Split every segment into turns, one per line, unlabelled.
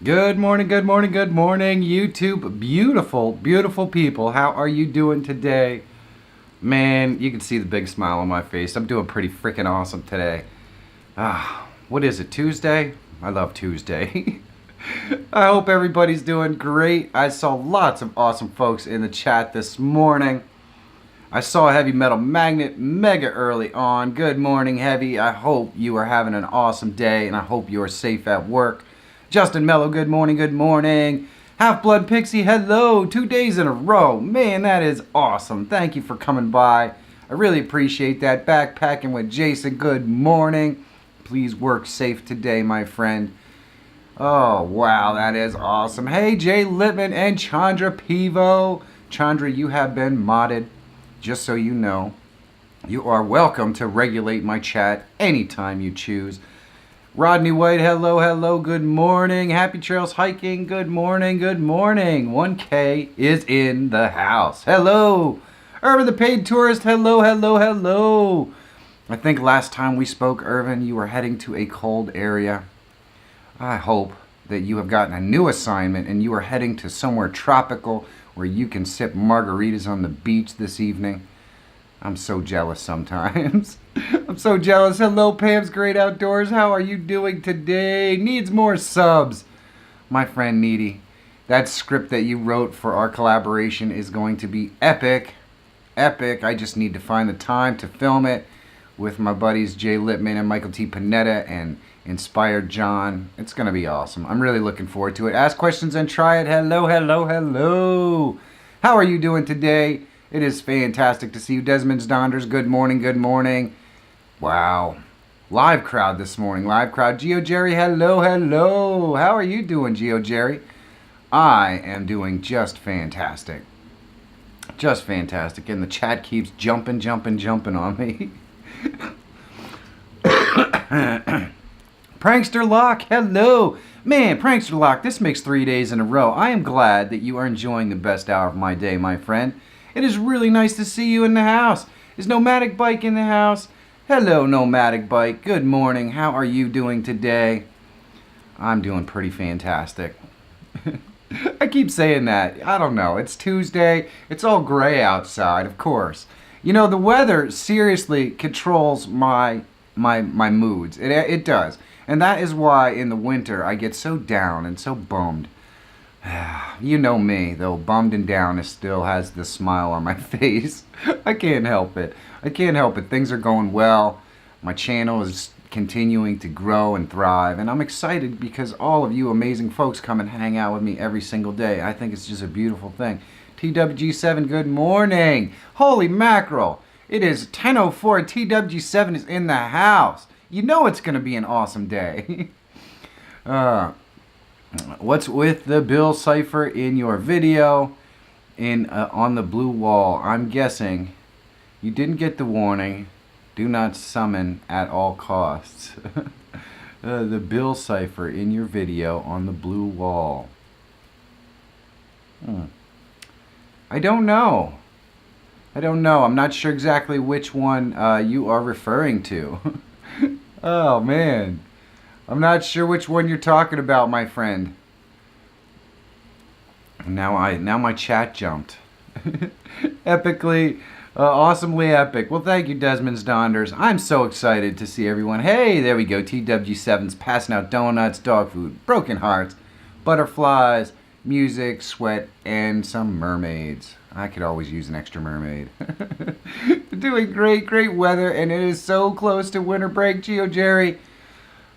Good morning, good morning, good morning, YouTube. Beautiful, beautiful people. How are you doing today? Man, you can see the big smile on my face. I'm doing pretty freaking awesome today. What is it, Tuesday? I love Tuesday. I hope everybody's doing great. I saw lots of awesome folks in the chat this morning. I saw Heavy Metal Magnet mega early on. Good morning, Heavy. I hope you are having an awesome day, and I hope you are safe at work. Justin Mello, good morning, good morning. Half-Blood Pixie, hello. 2 days in a row. Man, that is awesome. Thank you for coming by. I really appreciate that. Backpacking with Jason, good morning. Please work safe today, my friend. Oh, wow, that is awesome. Hey, Jay Littman and Chandra Pivo. Chandra, you have been modded. Just so you know, you are welcome to regulate my chat anytime you choose. Rodney White, hello, hello, good morning. Happy Trails Hiking, good morning, good morning. 1K is in the house. Hello. Irvin the Paid Tourist, hello, hello, hello. I think last time we spoke, Irvin, you were heading to a cold area. I hope that you have gotten a new assignment and you are heading to somewhere tropical where you can sip margaritas on the beach this evening. I'm so jealous sometimes. I'm so jealous. Hello, Pam's Great Outdoors. How are you doing today? Needs more subs. My friend Needy, that script that you wrote for our collaboration is going to be epic. Epic. I just need to find the time to film it with my buddies Jay Littman and Michael T. Panetta and Inspired John. It's going to be awesome. I'm really looking forward to it. Ask questions and try it. Hello, hello, hello. How are you doing today? It is fantastic to see you. Desmond Donders, good morning, good morning. Wow. Live crowd this morning, live crowd. Geo Jerry, hello, hello. How are you doing, Geo Jerry? I am doing just fantastic. Just fantastic. And the chat keeps jumping, jumping, jumping on me. Prankster Lock, hello. Man, Prankster Lock, this makes 3 days in a row. I am glad that you are enjoying the best hour of my day, my friend. It is really nice to see you in the house. Is Nomadic Bike in the house? Hello, Nomadic Bike. Good morning. How are you doing today? I'm doing pretty fantastic. I keep saying that. I don't know. It's Tuesday. It's all gray outside, of course. You know, the weather seriously controls my moods. It does. And that is why in the winter I get so down and so bummed. You know me, though, bummed and down, it still has the smile on my face. I can't help it. I can't help it. Things are going well. My channel is continuing to grow and thrive. And I'm excited because all of you amazing folks come and hang out with me every single day. I think it's just a beautiful thing. TWG7, good morning. Holy mackerel. It is 10:04. TWG7 is in the house. You know it's going to be an awesome day. What's with the Bill cipher in your video on the blue wall? I'm guessing you didn't get the warning. Do not summon at all costs. The Bill cipher in your video on the blue wall. I don't know. I don't know. I'm not sure exactly which one you are referring to. Oh, man. I'm not sure which one you're talking about, my friend. Now my chat jumped. Epically, awesomely epic. Well, thank you, Desmond Donders. I'm so excited to see everyone. Hey, there we go. TW7's passing out donuts, dog food, broken hearts, butterflies, music, sweat, and some mermaids. I could always use an extra mermaid. Doing great, great weather, and it is so close to winter break, Geo Jerry.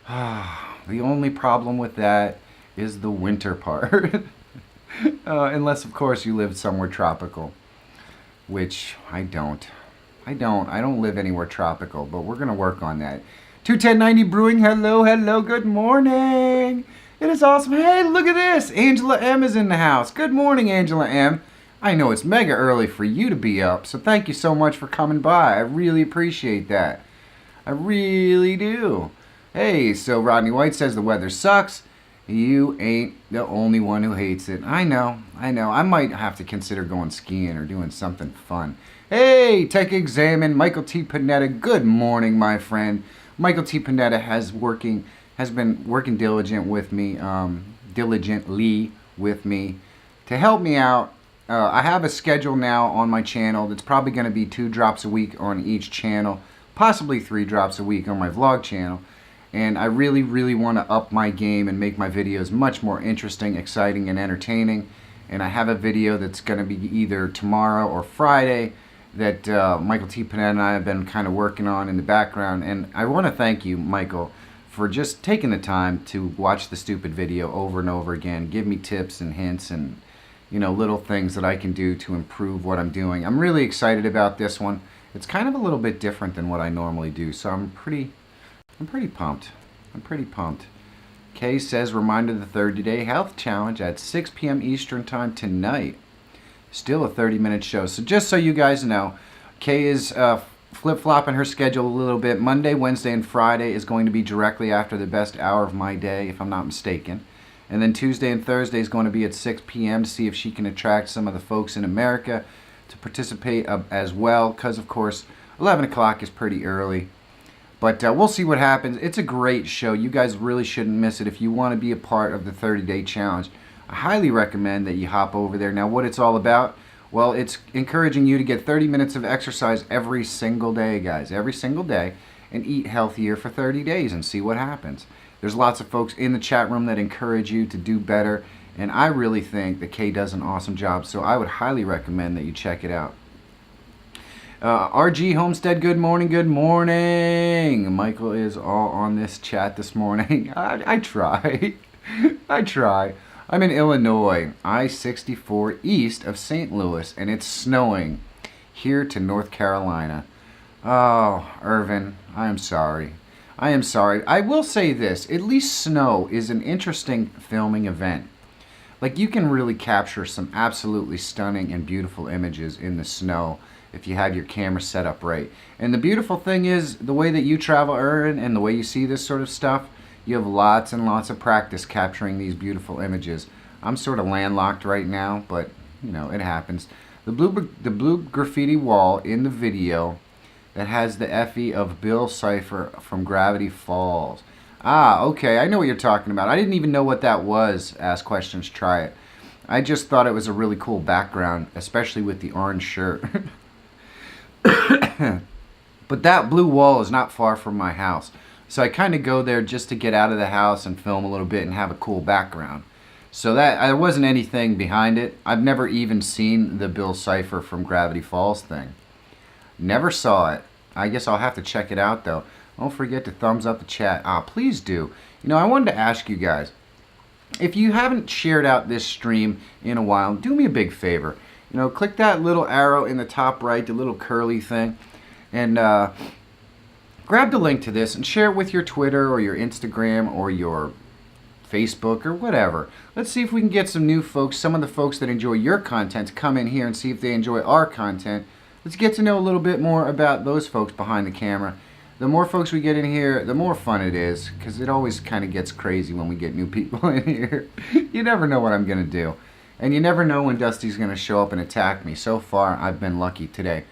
The only problem with that is the winter part. Unless, of course, you live somewhere tropical. Which I don't. I don't live anywhere tropical, but we're going to work on that. 21090 Brewing, hello, hello, good morning. It is awesome. Hey, look at this. Angela M is in the house. Good morning, Angela M. I know it's mega early for you to be up, so thank you so much for coming by. I really appreciate that. I really do. Hey, so Rodney White says the weather sucks. You ain't the only one who hates it. I know. I might have to consider going skiing or doing something fun. Hey, Tech Examine, Michael T. Panetta, good morning, my friend. Michael T. Panetta has been working diligent with me, diligently with me to help me out. I have a schedule now on my channel that's probably going to be 2 drops a week on each channel, possibly 3 drops a week on my vlog channel. And I really, really want to up my game and make my videos much more interesting, exciting, and entertaining. And I have a video that's going to be either tomorrow or Friday that Michael T. Panetta and I have been kind of working on in the background. And I want to thank you, Michael, for just taking the time to watch the stupid video over and over again, give me tips and hints and, you know, little things that I can do to improve what I'm doing. I'm really excited about this one. It's kind of a little bit different than what I normally do, so I'm pretty pumped. I'm pretty pumped. Kay says, reminder the 30-day health challenge at 6 p.m. Eastern time tonight. Still a 30-minute show. So just so you guys know, Kay is flip-flopping her schedule a little bit. Monday, Wednesday, and Friday is going to be directly after the best hour of my day, if I'm not mistaken. And then Tuesday and Thursday is going to be at 6 p.m. to see if she can attract some of the folks in America to participate as well, because, of course, 11 o'clock is pretty early. But we'll see what happens. It's a great show. You guys really shouldn't miss it. If you want to be a part of the 30-day challenge, I highly recommend that you hop over there. Now, what it's all about? Well, it's encouraging you to get 30 minutes of exercise every single day, guys. Every single day. And eat healthier for 30 days and see what happens. There's lots of folks in the chat room that encourage you to do better. And I really think that Kay does an awesome job. So I would highly recommend that you check it out. RG Homestead, good morning, good morning. Michael is all on this chat this morning. I try. I try. I'm in Illinois, I-64 east of St. Louis, and it's snowing here to North Carolina. Oh, Irvin, I am sorry. I am sorry. I will say this, at least snow is an interesting filming event. Like, you can really capture some absolutely stunning and beautiful images in the snow if you have your camera set up right. And the beautiful thing is, the way that you travel, Irvin, and the way you see this sort of stuff, you have lots and lots of practice capturing these beautiful images. I'm sort of landlocked right now, but, you know, it happens. The blue graffiti wall in the video that has the effigy of Bill Cipher from Gravity Falls. Ah, okay, I know what you're talking about. I didn't even know what that was. Ask questions, try it. I just thought it was a really cool background, especially with the orange shirt. But that blue wall is not far from my house. So I kind of go there just to get out of the house and film a little bit and have a cool background. So that there wasn't anything behind it. I've never even seen the Bill Cipher from Gravity Falls thing. Never saw it. I guess I'll have to check it out though. Don't forget to thumbs up the chat. Ah, please do. You know, I wanted to ask you guys, if you haven't shared out this stream in a while, do me a big favor. You know, click that little arrow in the top right, the little curly thing, and grab the link to this and share it with your Twitter or your Instagram or your Facebook or whatever. Let's see if we can get some new folks, some of the folks that enjoy your content, to come in here and see if they enjoy our content. Let's get to know a little bit more about those folks behind the camera. The more folks we get in here, the more fun it is, because it always kind of gets crazy when we get new people in here. You never know what I'm going to do. And you never know when Dusty's going to show up and attack me. So far, I've been lucky today.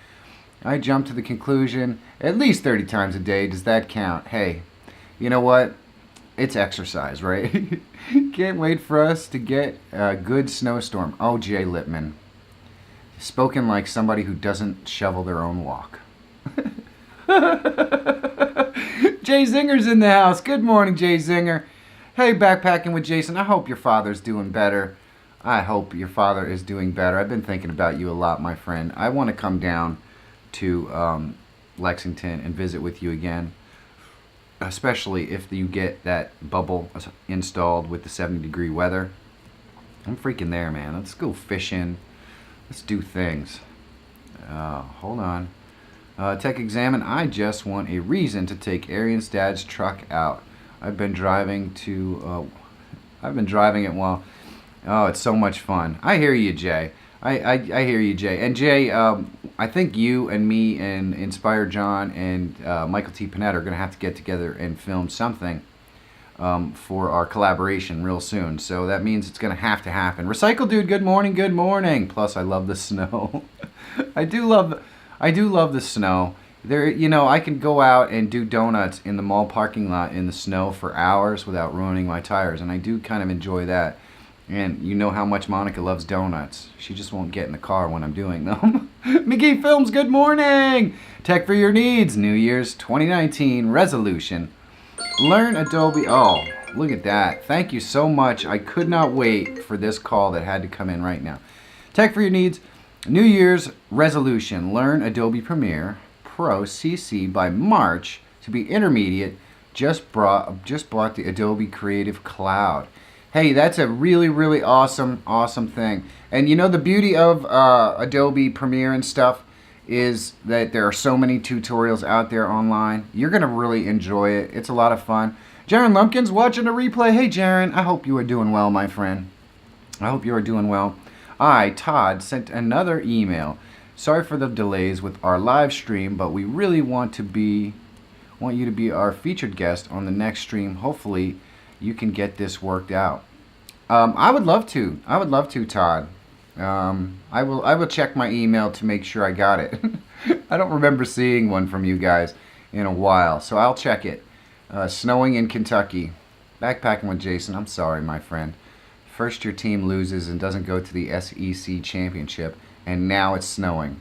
I jump to the conclusion at least 30 times a day. Does that count? Hey, you know what? It's exercise, right? Can't wait for us to get a good snowstorm. Oh, Jay Lippman. Spoken like somebody who doesn't shovel their own walk. Jay Zinger's in the house. Good morning, Jay Zinger. Hey, Backpacking with Jason. I hope your father's doing better. I hope your father is doing better. I've been thinking about you a lot, my friend. I want to come down to Lexington and visit with you again, especially if you get that bubble installed with the 70-degree weather. I'm freaking there, man. Let's go fishing. Let's do things. Hold on. Tech Examine. I just want a reason to take Arian's dad's truck out. I've been driving it while. Oh, it's so much fun. I hear you, Jay. I hear you, Jay. And Jay, I think you and me and Inspire John and Michael T. Panetta are going to have to get together and film something for our collaboration real soon. So that means it's going to happen. Recycle Dude, good morning, good morning. Plus, I love the snow. I do love the snow. There, you know, I can go out and do donuts in the mall parking lot in the snow for hours without ruining my tires, and I do kind of enjoy that. And you know how much Monica loves donuts. She just won't get in the car when I'm doing them. McGee Films, good morning! Tech for your needs, New Year's 2019 resolution. Learn Adobe. Oh, look at that. Thank you so much. I could not wait for this call that had to come in right now. Tech for your needs, New Year's resolution. Learn Adobe Premiere Pro CC by March to be intermediate. Just bought the Adobe Creative Cloud. Hey, that's a really, really awesome thing. And you know, the beauty of Adobe Premiere and stuff is that there are so many tutorials out there online. You're going to really enjoy it. It's a lot of fun. Jaron Lumpkins watching a replay. Hey, Jaron, I hope you are doing well, my friend. I hope you are doing well. Todd, sent another email. Sorry for the delays with our live stream, but we really want you to be our featured guest on the next stream. Hopefully, you can get this worked out. I would love to. Todd. I will check my email to make sure I got it. I don't remember seeing one from you guys in a while, so I'll check it. Snowing in Kentucky. Backpacking with Jason. I'm sorry, my friend. First your team loses and doesn't go to the SEC championship, and now it's snowing.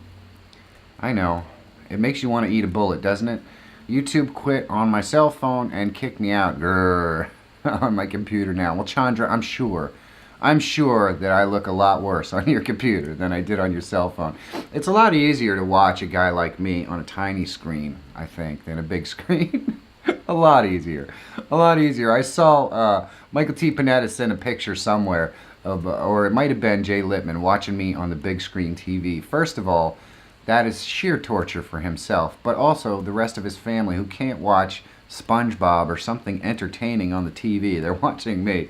I know. It makes you want to eat a bullet, doesn't it? YouTube quit on my cell phone and kicked me out. Grrr. On my computer now. Well, Chandra, I'm sure that I look a lot worse on your computer than I did on your cell phone. It's a lot easier to watch a guy like me on a tiny screen, I think, than a big screen. A lot easier. I saw Michael T. Panetta send a picture somewhere of, or it might have been Jay Littman, watching me on the big screen TV. First of all, that is sheer torture for himself, but also the rest of his family who can't watch SpongeBob or something entertaining on the TV. They're watching me.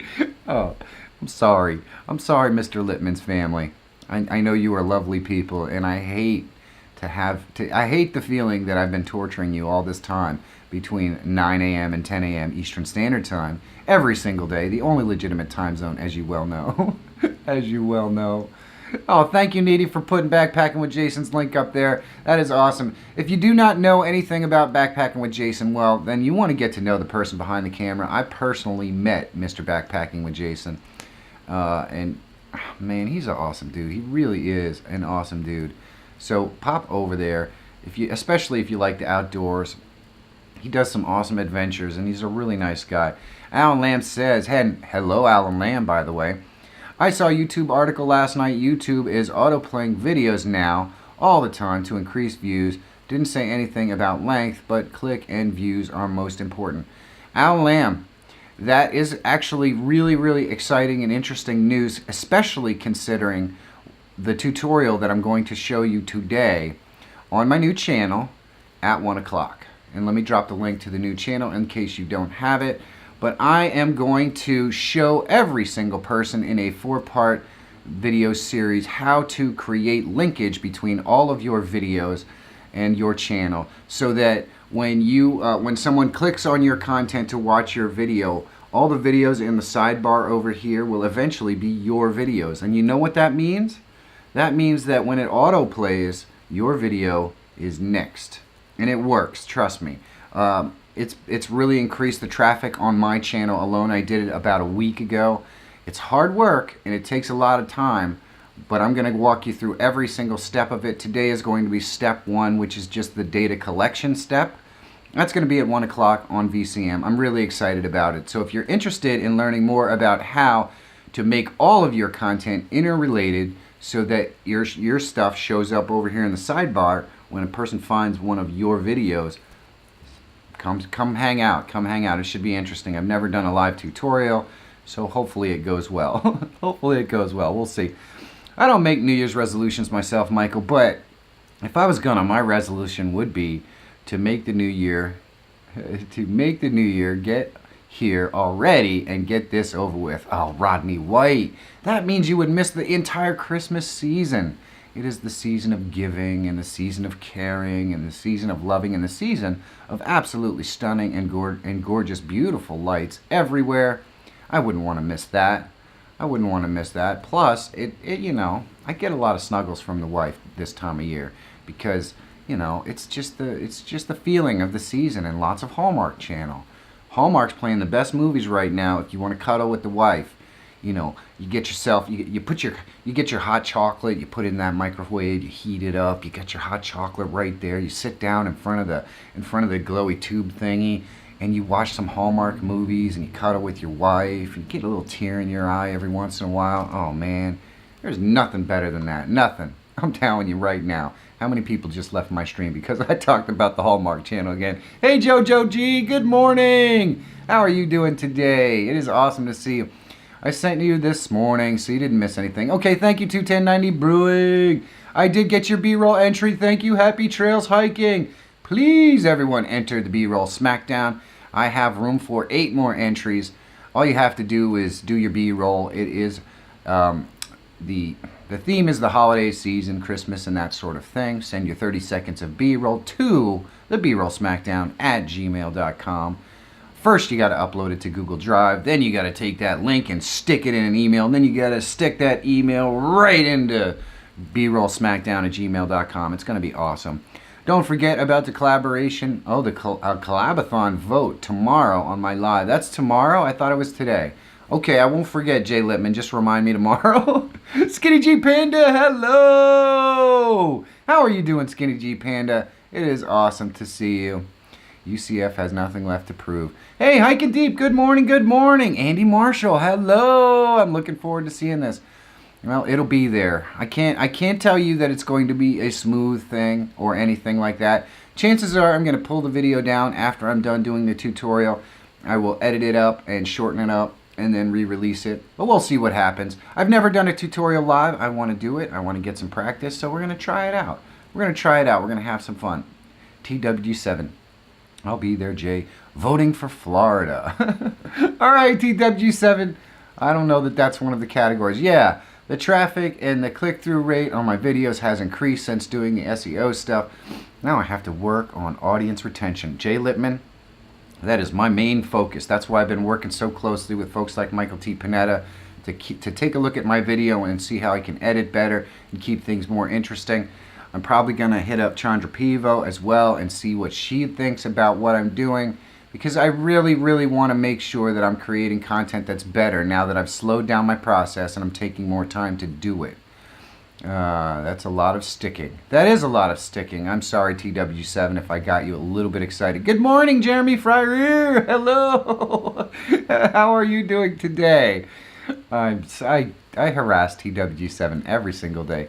Oh, I'm sorry, Mr. Littman's family. I know you are lovely people, and I hate the feeling that I've been torturing you all this time between 9 a.m. and 10 a.m. Eastern Standard Time every single day, the only legitimate time zone, as you well know. As you well know. Oh, thank you, Needy, for putting Backpacking with Jason's link up there. That is awesome. If you do not know anything about Backpacking with Jason, well, then you want to get to know the person behind the camera. I personally met Mr. Backpacking with Jason. And, man, he's an awesome dude. He really is an awesome dude. So pop over there, especially if you like the outdoors. He does some awesome adventures, and he's a really nice guy. Alan Lamb says, hello, Alan Lamb, by the way. I saw a YouTube article last night. YouTube is autoplaying videos now all the time to increase views. Didn't say anything about length, but click and views are most important. Alan Lamb, that is actually really, really exciting and interesting news, especially considering the tutorial that I'm going to show you today on my new channel at 1 o'clock. And let me drop the link to the new channel in case you don't have it. But I am going to show every single person in a 4-part video series how to create linkage between all of your videos and your channel, so that when someone clicks on your content to watch your video, all the videos in the sidebar over here will eventually be your videos. And you know what that means? That means that when it autoplays, your video is next. And it works, trust me. It's really increased the traffic on my channel alone. I did it about a week ago. It's hard work and it takes a lot of time, but I'm going to walk you through every single step of it. Today is going to be step 1, which is just the data collection step. That's going to be at 1 o'clock on VCM. I'm really excited about it. So if you're interested in learning more about how to make all of your content interrelated so that your stuff shows up over here in the sidebar when a person finds one of your videos, come hang out. It should be interesting. I've never done a live tutorial, so hopefully it goes well. Hopefully it goes well. We'll see. I don't make New Year's resolutions myself, Michael, but if I was gonna, my resolution would be to make the new year get here already and get this over with. Oh, Rodney White. That means you would miss the entire Christmas season. It is the season of giving and the season of caring and the season of loving and the season of absolutely stunning and gorgeous, beautiful lights everywhere. I wouldn't want to miss that. Plus, I get a lot of snuggles from the wife this time of year because, you know, it's just the feeling of the season, and lots of Hallmark Channel. Hallmark's playing the best movies right now. If you want to cuddle with the wife, you know, you get yourself, you get your hot chocolate, you put it in that microwave, you heat it up, you got your hot chocolate right there. You sit down in front of the glowy tube thingy, and you watch some Hallmark movies, and you cuddle with your wife, and you get a little tear in your eye every once in a while. Oh man, there's nothing better than that. Nothing. I'm telling you right now. How many people just left my stream because I talked about the Hallmark Channel again? Hey Jojo G, good morning. How are you doing today? It is awesome to see you. I sent you this morning, so you didn't miss anything. Okay, thank you to 1090 Brewing. I did get your B-roll entry. Thank you. Happy trails hiking. Please, everyone, enter the B-roll Smackdown. I have room for 8 more entries. All you have to do is do your B-roll. It is the theme is the holiday season, Christmas, and that sort of thing. Send your 30 seconds of B-roll to the B-roll Smackdown at gmail.com. First, you got to upload it to Google Drive. Then you got to take that link and stick it in an email. And then you got to stick that email right into brollsmackdown at gmail.com. It's going to be awesome. Don't forget about the collaboration. Oh, the collabathon vote tomorrow on my live. That's tomorrow? I thought it was today. Okay, I won't forget, Jay Lippman. Just remind me tomorrow. Skinny G Panda, hello! How are you doing, Skinny G Panda? It is awesome to see you. UCF has nothing left to prove. Hey, Hiking Deep, good morning, good morning. Andy Marshall, hello. I'm looking forward to seeing this. Well, it'll be there. I can't tell you that it's going to be a smooth thing or anything like that. Chances are I'm going to pull the video down after I'm done doing the tutorial. I will edit it up and shorten it up and then re-release it. But we'll see what happens. I've never done a tutorial live. I want to do it. I want to get some practice, so we're going to try it out. We're going to try it out. We're going to have some fun. TW7. I'll be there, Jay. Voting for Florida. All right, TW7. I don't know that that's one of the categories. Yeah, the traffic and the click-through rate on my videos has increased since doing the SEO stuff. Now I have to work on audience retention. Jay Lippman, that is my main focus. That's why I've been working so closely with folks like Michael T. Panetta to take a look at my video and see how I can edit better and keep things more interesting. I'm probably going to hit up Chandra Pivo as well and see what she thinks about what I'm doing, because I really, really want to make sure that I'm creating content that's better now that I've slowed down my process and I'm taking more time to do it. That's a lot of sticking. That is a lot of sticking. I'm sorry, TW7, if I got you a little bit excited. Good morning, Jeremy Feyrer. Hello. How are you doing today? I harass TW7 every single day.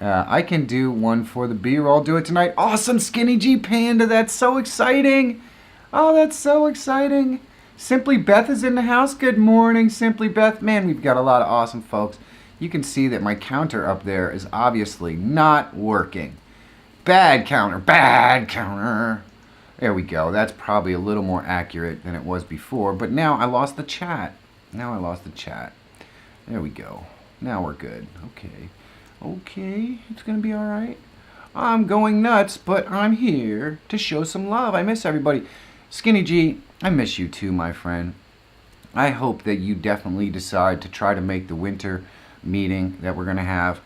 I can do one for the B-roll. I'll do it tonight. Awesome, Skinny G Panda. That's so exciting. Oh, that's so exciting. Simply Beth is in the house. Good morning, Simply Beth. Man, we've got a lot of awesome folks. You can see that my counter up there is obviously not working. Bad counter. Bad counter. There we go. That's probably a little more accurate than it was before. But now I lost the chat. There we go. Now we're good. Okay, it's going to be all right. I'm going nuts, but I'm here to show some love. I miss everybody. Skinny G, I miss you too, my friend. I hope that you definitely decide to try to make the winter meeting that we're going to have.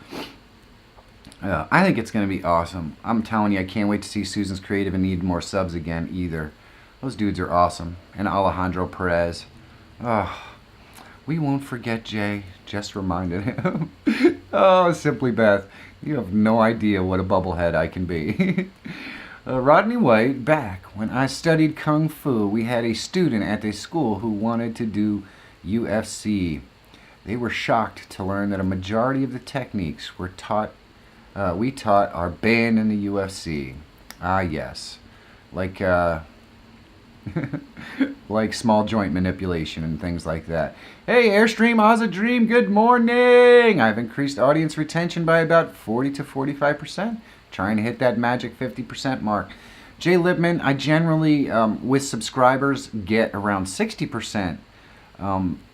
I think it's going to be awesome. I'm telling you, I can't wait to see Susan's Creative and need more subs again either. Those dudes are awesome. And Alejandro Perez. Oh, we won't forget Jay. Just reminded him. Oh, Simply Beth. You have no idea what a bubblehead I can be. Rodney White, back when I studied Kung Fu, we had a student at the school who wanted to do UFC. They were shocked to learn that a majority of the techniques we taught are banned in the UFC. Ah, yes. Like like small joint manipulation and things like that. Hey, Airstream Ozza Dream, good morning! I've increased audience retention by about 40 to 45%. Trying to hit that magic 50% mark. Jay Lippman, I generally, with subscribers, get around 60%.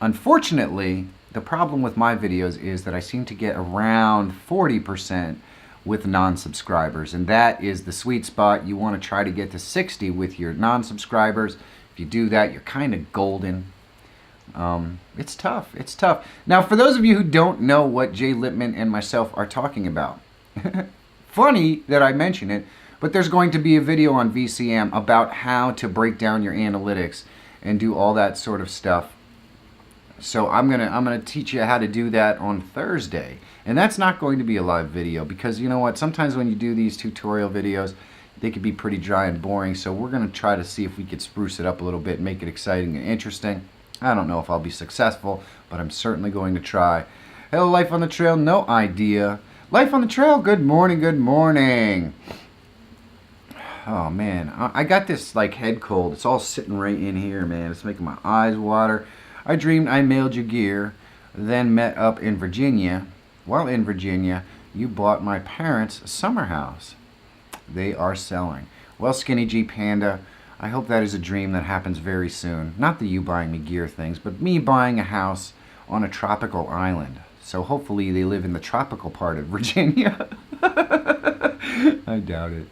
Unfortunately, the problem with my videos is that I seem to get around 40% with non-subscribers, and that is the sweet spot. You want to try to get to 60 with your non-subscribers. If you do that, you're kind of golden. It's tough. It's tough. Now, for those of you who don't know what Jay Lippman and myself are talking about, funny that I mention it, But there's going to be a video on VCM about how to break down your analytics and do all that sort of stuff. So I'm gonna teach you how to do that on Thursday. And that's not going to be a live video because you know what? Sometimes when you do these tutorial videos, they could be pretty dry and boring. So we're going to try to see if we could spruce it up a little bit and make it exciting and interesting. I don't know if I'll be successful, but I'm certainly going to try. Hello, Life on the Trail, no idea. Life on the Trail, good morning, good morning. Oh, man, I got this, like, head cold. It's all sitting right in here, man. It's making my eyes water. I dreamed I mailed you gear, then met up in Virginia. While in Virginia, you bought my parents' a summer house. They are selling. Well, Skinny G Panda, I hope that is a dream that happens very soon. Not that you buying me gear things, but me buying a house on a tropical island. So hopefully they live in the tropical part of Virginia. I doubt it.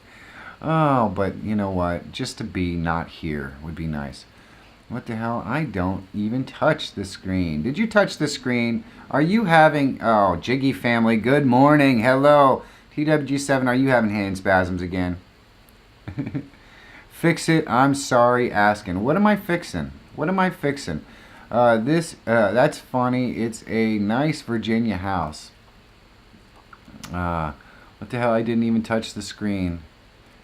Oh, but you know what? Just to be not here would be nice. What the hell? I don't even touch the screen. Did you touch the screen? Are you having... Oh, Jiggy family, good morning. Hello. TWG7, are you having hand spasms again? Fix it. I'm sorry asking. What am I fixing? What am I fixing? That's funny. It's a nice Virginia house. What the hell? I didn't even touch the screen.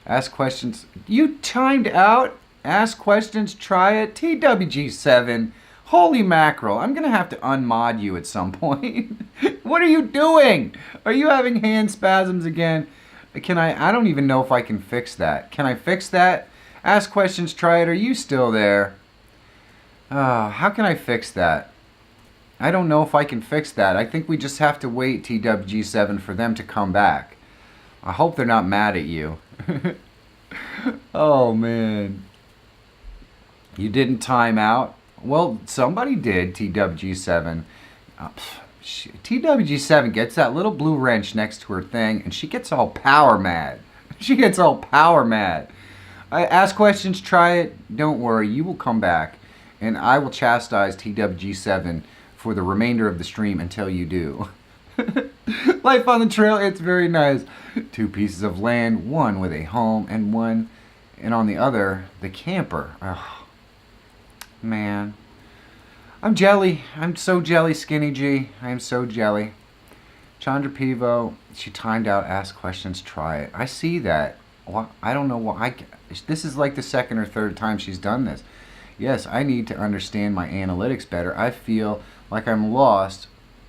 Ask questions. You timed out. Ask questions. Try it. TWG7. Holy mackerel. I'm going to have to unmod you at some point. What are you doing? Are you having hand spasms again? I don't even know if I can fix that. Can I fix that? Ask questions. Try it. Are you still there? How can I fix that? I don't know if I can fix that. I think we just have to wait, TWG7, for them to come back. I hope they're not mad at you. Oh, man. You didn't time out? Well, somebody did, TWG7. TWG7 gets that little blue wrench next to her thing, and she gets all power mad. She gets all power mad. I ask questions, try it. Don't worry, you will come back, and I will chastise TWG7 for the remainder of the stream until you do. Life on the trail, it's very nice. 2 pieces of land, one with a home, and on the other, the camper. Oh, man. I'm jelly. I'm so jelly, Skinny G. I am so jelly. Chandra Pivo, she timed out, ask questions, try it. I see that. Well, I don't know why. This is like the second or third time she's done this. Yes, I need to understand my analytics better. I feel like I'm lost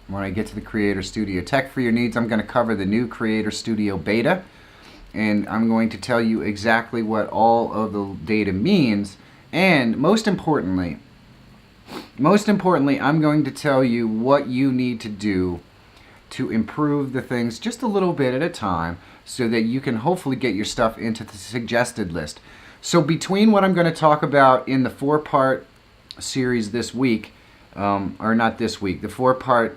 when I get to the Creator Studio. Tech for your needs, I'm going to cover the new Creator Studio beta. And I'm going to tell you exactly what all of the data means. And most importantly, I'm going to tell you what you need to do to improve the things just a little bit at a time so that you can hopefully get your stuff into the suggested list. So between what I'm going to talk about in the 4-part series this week, or not this week, the 4-part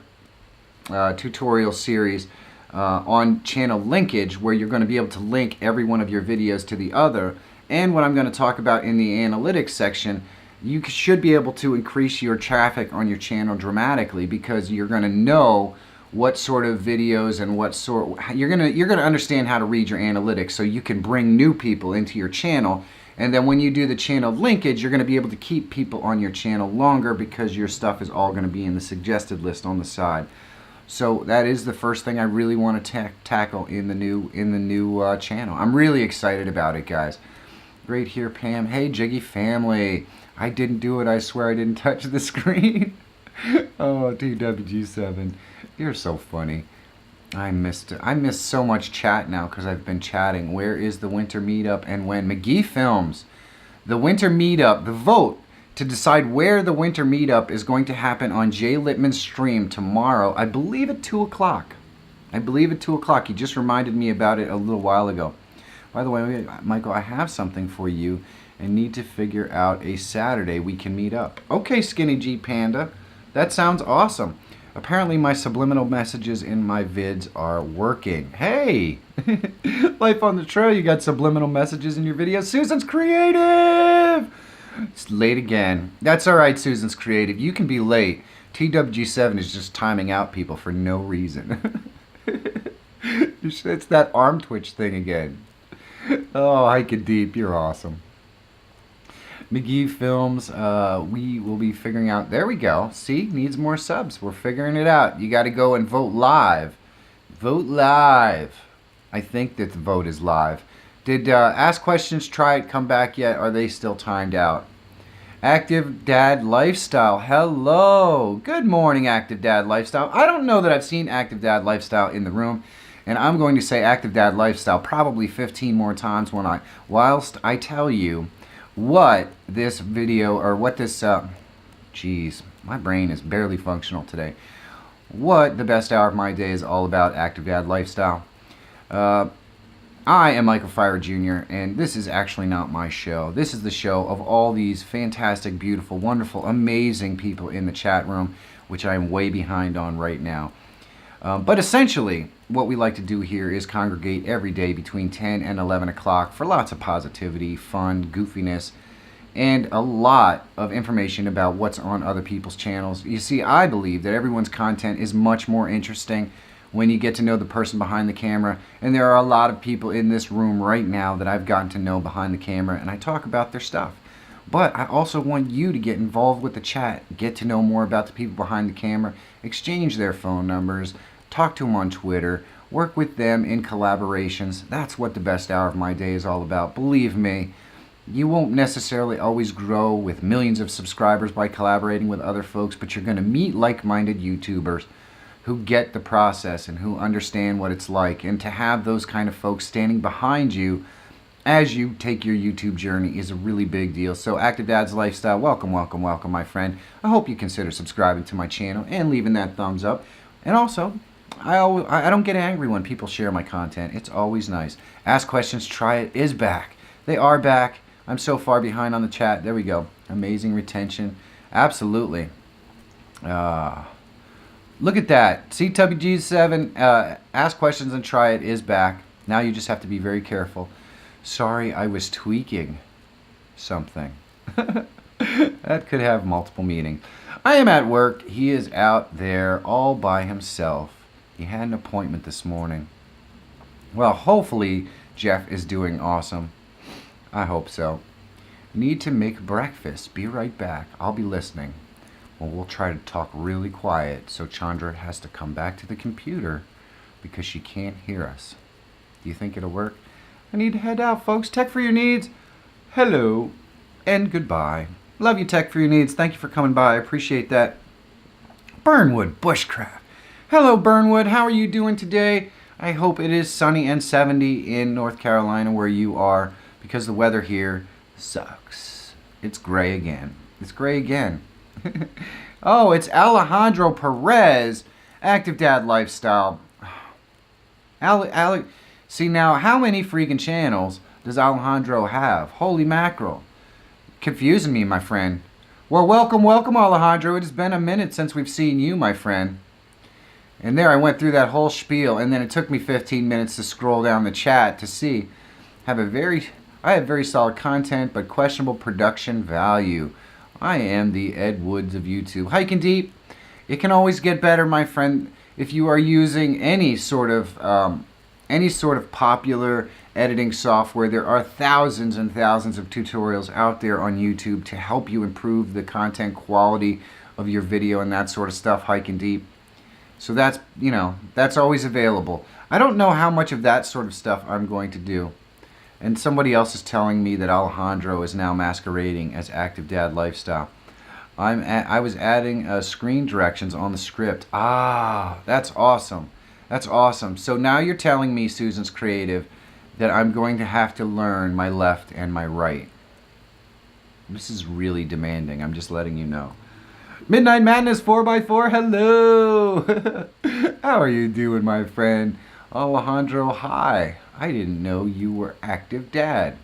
tutorial series on channel linkage, where you're going to be able to link every one of your videos to the other, and what I'm going to talk about in the analytics section, you should be able to increase your traffic on your channel dramatically, because you're going to know what sort of videos and what sort you're going to understand how to read your analytics, so you can bring new people into your channel. And then when you do the channel linkage, you're going to be able to keep people on your channel longer, because your stuff is all going to be in the suggested list on the side. So that is the first thing I really want to tackle in the new channel. I'm really excited about it, guys. Great here, Pam. Hey, Jiggy family. I didn't do it. I swear I didn't touch the screen. Oh, TWG7. You're so funny. I missed so much chat now because I've been chatting. Where is the winter meetup and when? McGee Films. The winter meetup, the vote to decide where the winter meetup is going to happen on Jay Littman's stream tomorrow. I believe at 2 o'clock. I believe at 2 o'clock. He just reminded me about it a little while ago. By the way, Michael, I have something for you and need to figure out a Saturday we can meet up. Okay, Skinny G Panda. That sounds awesome. Apparently my subliminal messages in my vids are working. Hey! Life on the Trail, you got subliminal messages in your videos. Susan's creative! It's late again. That's alright, Susan's creative. You can be late. TWG7 is just timing out people for no reason. It's that arm twitch thing again. Oh, hiking deep, you're awesome. McGee Films, we will be figuring out. There we go. See, needs more subs. We're figuring it out. You got to go and vote live. Vote live. I think that the vote is live. Did Ask Questions Try It come back yet? Are they still timed out? Active Dad Lifestyle. Hello. Good morning, Active Dad Lifestyle. I don't know that I've seen Active Dad Lifestyle in the room. And I'm going to say Active Dad Lifestyle probably 15 more times whilst I tell you what this video, or what this, geez, my brain is barely functional today. What the best hour of my day is all about, Active Dad Lifestyle. I am Michael Feyrer Jr., and this is actually not my show. This is the show of all these fantastic, beautiful, wonderful, amazing people in the chat room, which I am way behind on right now. But essentially, what we like to do here is congregate every day between 10 and 11 o'clock for lots of positivity, fun, goofiness, and a lot of information about what's on other people's channels. You see, I believe that everyone's content is much more interesting when you get to know the person behind the camera. And there are a lot of people in this room right now that I've gotten to know behind the camera, and I talk about their stuff. But I also want you to get involved with the chat, get to know more about the people behind the camera, exchange their phone numbers, talk to them on Twitter, work with them in collaborations. That's what the best hour of my day is all about. Believe me, you won't necessarily always grow with millions of subscribers by collaborating with other folks, but you're going to meet like-minded YouTubers who get the process and who understand what it's like. And to have those kind of folks standing behind you as you take your YouTube journey is a really big deal. So Active Dad's Lifestyle, welcome, welcome, welcome, my friend. I hope you consider subscribing to my channel and leaving that thumbs up. And also, I don't get angry when people share my content. It's always nice. Ask Questions, Try It is back. They are back. I'm so far behind on the chat. There we go. Amazing retention. Absolutely. Look at that. CWG7, Ask Questions and Try It is back. Now you just have to be very careful. Sorry, I was tweaking something. That could have multiple meanings. I am at work. He is out there all by himself. He had an appointment this morning. Well, hopefully Jeff is doing awesome. I hope so. Need to make breakfast. Be right back. I'll be listening. Well, we'll try to talk really quiet so Chandra has to come back to the computer because she can't hear us. Do you think it'll work? I need to head out, folks. Tech for your needs. Hello and goodbye. Love you, Tech for your needs. Thank you for coming by. I appreciate that. Burnwood Bushcraft. Hello, Burnwood. How are you doing today? I hope it is sunny and 70 in North Carolina where you are, because the weather here sucks. It's gray again. It's gray again. Oh, it's Perez, Active Dad Lifestyle. See now, how many freaking channels does Alejandro have? Holy mackerel. Confusing me, my friend. Well, welcome, welcome, Alejandro. It has been a minute since we've seen you, my friend. And there I went through that whole spiel, and then it took me 15 minutes to scroll down the chat to see. I have very solid content, but questionable production value. I am the Ed Woods of YouTube. Hiking deep. It can always get better, my friend. If you are using any sort of popular editing software, there are thousands and thousands of tutorials out there on YouTube to help you improve the content quality of your video and that sort of stuff. Hiking deep. So that's, that's always available. I don't know how much of that sort of stuff I'm going to do. And somebody else is telling me that Alejandro is now masquerading as Active Dad Lifestyle. I was adding screen directions on the script. Ah, that's awesome. That's awesome. So now you're telling me, Susan's Creative, that I'm going to have to learn my left and my right. This is really demanding. I'm just letting you know. Midnight Madness 4x4, hello! How are you doing, my friend? Alejandro, hi. I didn't know you were Active Dad,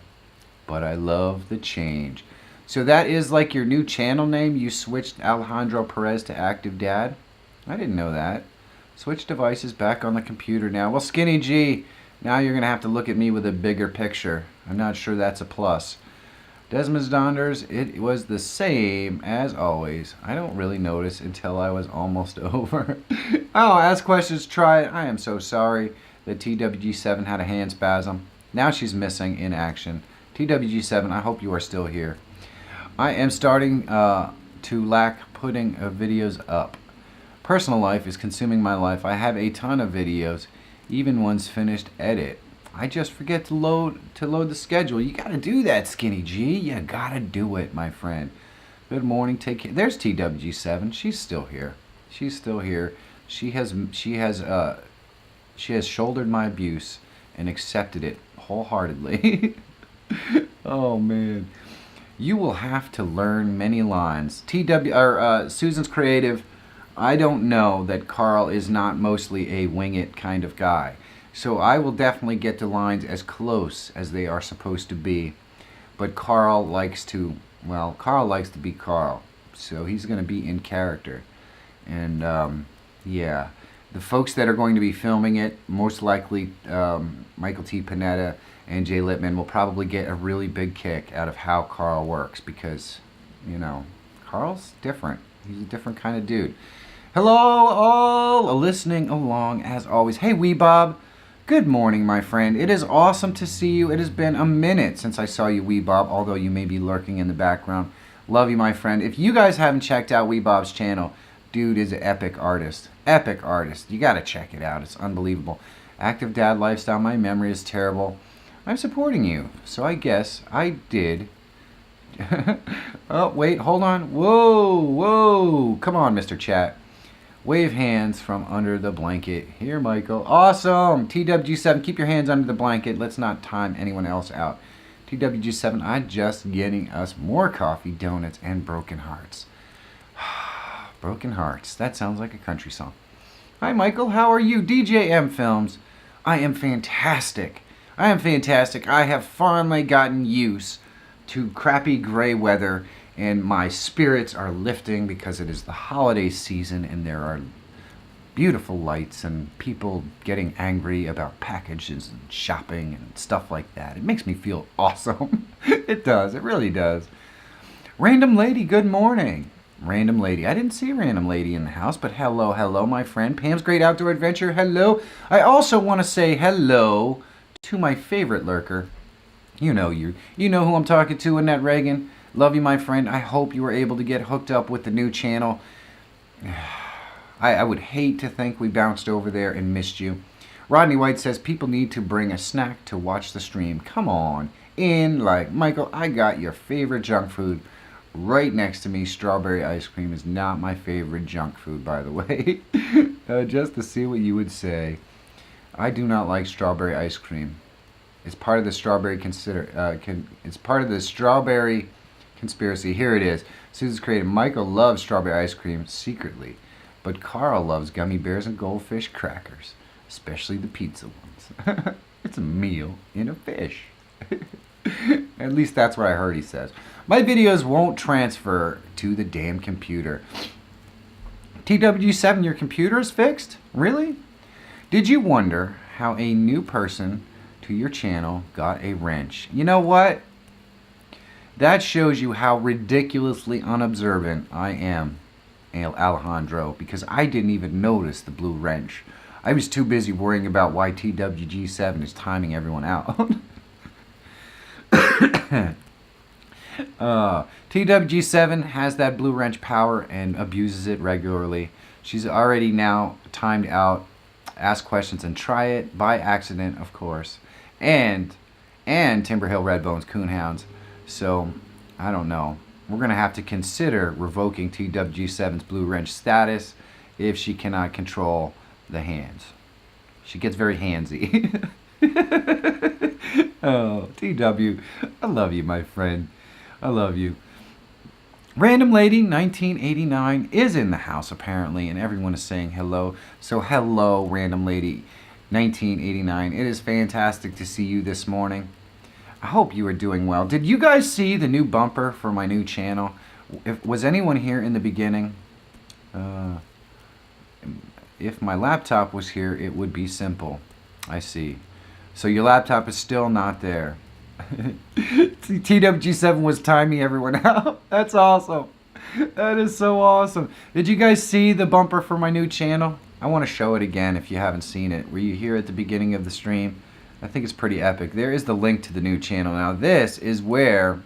but I love the change. So that is like your new channel name? You switched Alejandro Perez to Active Dad? I didn't know that. Switch devices back on the computer now. Well, Skinny G, now you're going to have to look at me with a bigger picture. I'm not sure that's a plus. Desmond's Donders, it was the same as always. I don't really notice until I was almost over. Oh, Ask Questions, Try It. I am so sorry that TWG7 had a hand spasm. Now she's missing in action. TWG7, I hope you are still here. I am starting to lack putting videos up. Personal life is consuming my life. I have a ton of videos, even ones finished edit. I just forget to load the schedule. You gotta do that, Skinny G. You gotta do it, my friend. Good morning. Take care. There's TWG7. She's still here. She's still here. She has shouldered my abuse and accepted it wholeheartedly. Oh man. You will have to learn many lines. Susan's creative. I don't know that Carl is not mostly a wing it kind of guy. So I will definitely get the lines as close as they are supposed to be. But Carl likes to be Carl. So he's going to be in character. And yeah, the folks that are going to be filming it, most likely Michael T. Panetta and Jay Littman, will probably get a really big kick out of how Carl works. Because, you know, Carl's different. He's a different kind of dude. Hello all, listening along as always. Hey Wee Bob. Good morning, my friend. It is awesome to see you. It has been a minute since I saw you, Wee Bob, although you may be lurking in the background. Love you, my friend. If you guys haven't checked out Wee Bob's channel, dude is an epic artist. Epic artist. You got to check it out. It's unbelievable. Active dad lifestyle. My memory is terrible. I'm supporting you. So I guess I did. Oh, wait. Hold on. Whoa. Whoa. Come on, Mr. Chat. Wave hands from under the blanket. Here, Michael. Awesome. TWG7, keep your hands under the blanket. Let's not time anyone else out. TWG7, I'm just getting us more coffee, donuts, and broken hearts. Broken hearts. That sounds like a country song. Hi, Michael. How are you? DJ M Films. I am fantastic. I am fantastic. I have finally gotten used to crappy gray weather, and my spirits are lifting because it is the holiday season and there are beautiful lights and people getting angry about packages and shopping and stuff like that. It makes me feel awesome. It does. It really does. Random Lady, good morning. Random Lady. I didn't see Random Lady in the house, but hello, hello, my friend. Pam's Great Outdoor Adventure, hello. I also want to say hello to my favorite lurker. You know who I'm talking to, Annette Reagan. Love you, my friend. I hope you were able to get hooked up with the new channel. I would hate to think we bounced over there and missed you. Rodney White says people need to bring a snack to watch the stream. Come on in. Like, Michael, I got your favorite junk food right next to me. Strawberry ice cream is not my favorite junk food, by the way. Just to see what you would say. I do not like strawberry ice cream. It's part of the strawberry it's part of the strawberry conspiracy. Here it is. Susan's created. Michael loves strawberry ice cream secretly, but Carl loves gummy bears and goldfish crackers, especially the pizza ones. It's a meal in a fish. At least that's what I heard he says. My videos won't transfer to the damn computer. TWG7, your computer is fixed? Really? Did you wonder how a new person to your channel got a wrench? You know what? That shows you how ridiculously unobservant I am, Alejandro, because I didn't even notice the blue wrench. I was too busy worrying about why TWG7 is timing everyone out. TWG7 has that blue wrench power and abuses it regularly. She's already now timed out Ask Questions and Try It, by accident, of course, and Timberhill Redbones Coonhounds. So, I don't know. We're going to have to consider revoking TWG7's blue wrench status if she cannot control the hands. She gets very handsy. Oh, TW, I love you, my friend. I love you. Random Lady 1989 is in the house, apparently, and everyone is saying hello. So, hello, Random Lady 1989. It is fantastic to see you this morning. I hope you are doing well. Did you guys see the new bumper for my new channel? Was anyone here in the beginning? If my laptop was here, it would be simple. I see. So your laptop is still not there. TWG7 was timing everyone out. That's awesome. That is so awesome. Did you guys see the bumper for my new channel? I want to show it again if you haven't seen it. Were you here at the beginning of the stream? I think it's pretty epic. There is the link to the new channel. Now this is where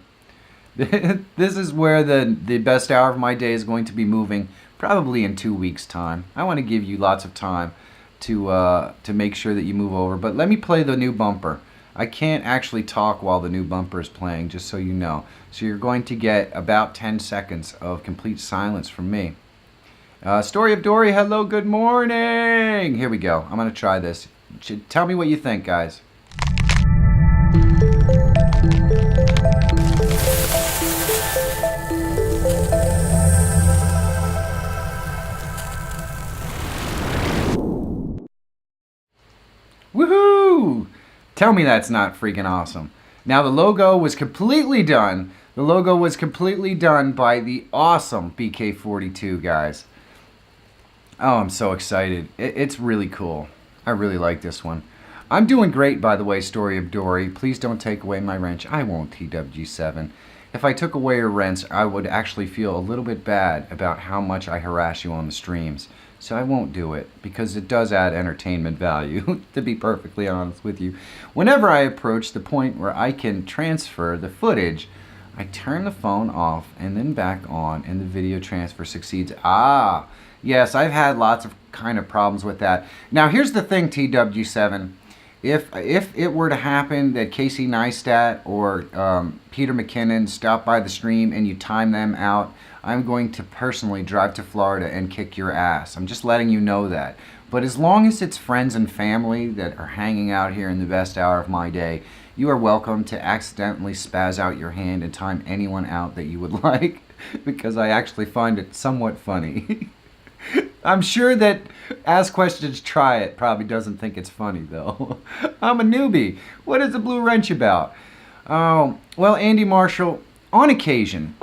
this is where the best hour of my day is going to be moving, probably in 2 weeks' time. I want to give you lots of time to make sure that you move over. But let me play the new bumper. I can't actually talk while the new bumper is playing, just so you know. So you're going to get about 10 seconds of complete silence from me. Story of Dory, hello, good morning. Here we go. I'm going to try this. Tell me what you think, guys. Woohoo! Tell me that's not freaking awesome. Now the logo was completely done. The logo was completely done by the awesome BK42 guys. Oh, I'm so excited. It's really cool. I really like this one. I'm doing great, by the way, Story of Dory. Please don't take away my wrench. I won't, TWG7. If I took away your wrench, I would actually feel a little bit bad about how much I harass you on the streams. So I won't do it, because it does add entertainment value, to be perfectly honest with you. Whenever I approach the point where I can transfer the footage, I turn the phone off and then back on, and the video transfer succeeds. Ah, yes, I've had lots of kind of problems with that. Now, here's the thing, TW7. If it were to happen that Casey Neistat or Peter McKinnon stop by the stream and you time them out, I'm going to personally drive to Florida and kick your ass. I'm just letting you know that. But as long as it's friends and family that are hanging out here in the best hour of my day, you are welcome to accidentally spaz out your hand and time anyone out that you would like, because I actually find it somewhat funny. I'm sure that Ask Questions, Try It probably doesn't think it's funny, though. I'm a newbie. What is the blue wrench about? Oh, well, Andy Marshall, on occasion,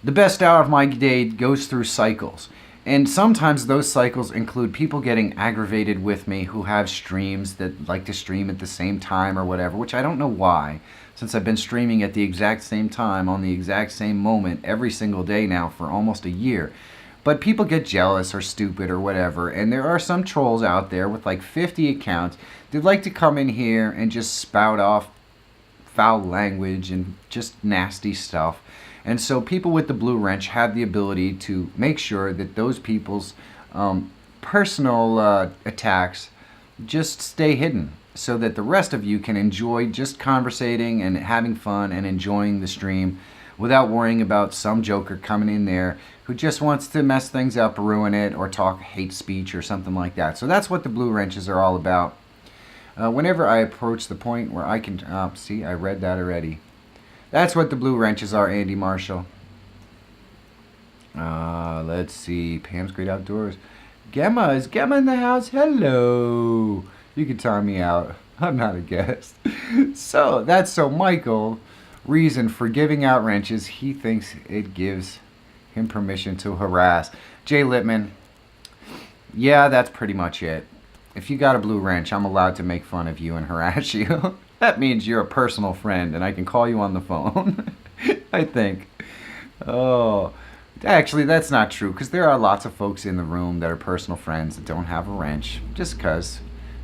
the best hour of my day goes through cycles. And sometimes those cycles include people getting aggravated with me who have streams that like to stream at the same time or whatever, which I don't know why, since I've been streaming at the exact same time on the exact same moment every single day now for almost a year. But people get jealous or stupid or whatever, and there are some trolls out there with like 50 accounts that like to come in here and just spout off foul language and just nasty stuff. And so people with the blue wrench have the ability to make sure that those people's personal attacks just stay hidden, so that the rest of you can enjoy just conversating and having fun and enjoying the stream without worrying about some joker coming in there who just wants to mess things up, ruin it, or talk hate speech or something like that. So that's what the blue wrenches are all about. Whenever I approach the point where I can... see, I read that already. That's what the blue wrenches are, Andy Marshall. Let's see. Pam's Great Outdoors. Gemma, is Gemma in the house? Hello. You can time me out. I'm not a guest. So, that's so Michael... reason for giving out wrenches, he thinks it gives him permission to harass. Jay Littman, yeah, that's pretty much it. If you got a blue wrench, I'm allowed to make fun of you and harass you. That means you're a personal friend and I can call you on the phone. I think. Oh, actually, that's not true, because there are lots of folks in the room that are personal friends that don't have a wrench, just because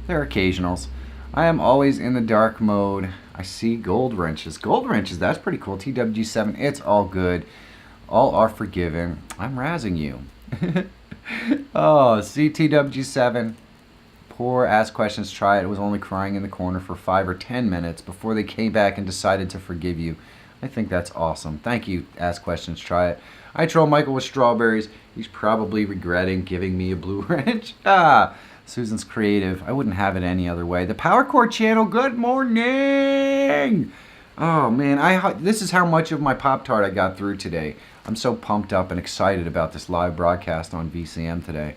they're occasionals. I am always in the dark mode. I see gold wrenches. Gold wrenches, that's pretty cool. TWG7, it's all good. All are forgiven. I'm razzing you. Oh, see, TWG7. Poor Ask Questions, Try It. It was only crying in the corner for 5 or 10 minutes before they came back and decided to forgive you. I think that's awesome. Thank you, Ask Questions, Try It. I troll Michael with strawberries. He's probably regretting giving me a blue wrench. Susan's creative. I wouldn't have it any other way. The Power Core channel, good morning! Oh, man, this is how much of my Pop-Tart I got through today. I'm so pumped up and excited about this live broadcast on VCM today,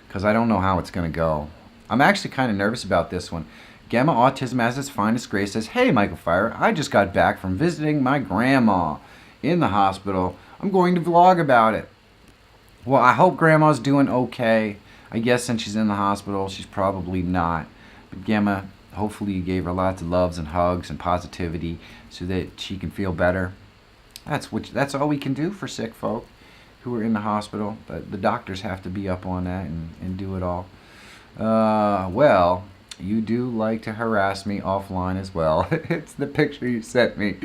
because I don't know how it's going to go. I'm actually kind of nervous about this one. Gamma Autism as its finest grace says, hey, Michael Feyrer, I just got back from visiting my grandma in the hospital. I'm going to vlog about it. Well, I hope Grandma's doing okay. I guess since she's in the hospital, she's probably not. But Gemma, hopefully you gave her lots of loves and hugs and positivity so that she can feel better. That's all we can do for sick folk who are in the hospital. But the doctors have to be up on that and do it all. Well, You do like to harass me offline as well. It's the picture you sent me.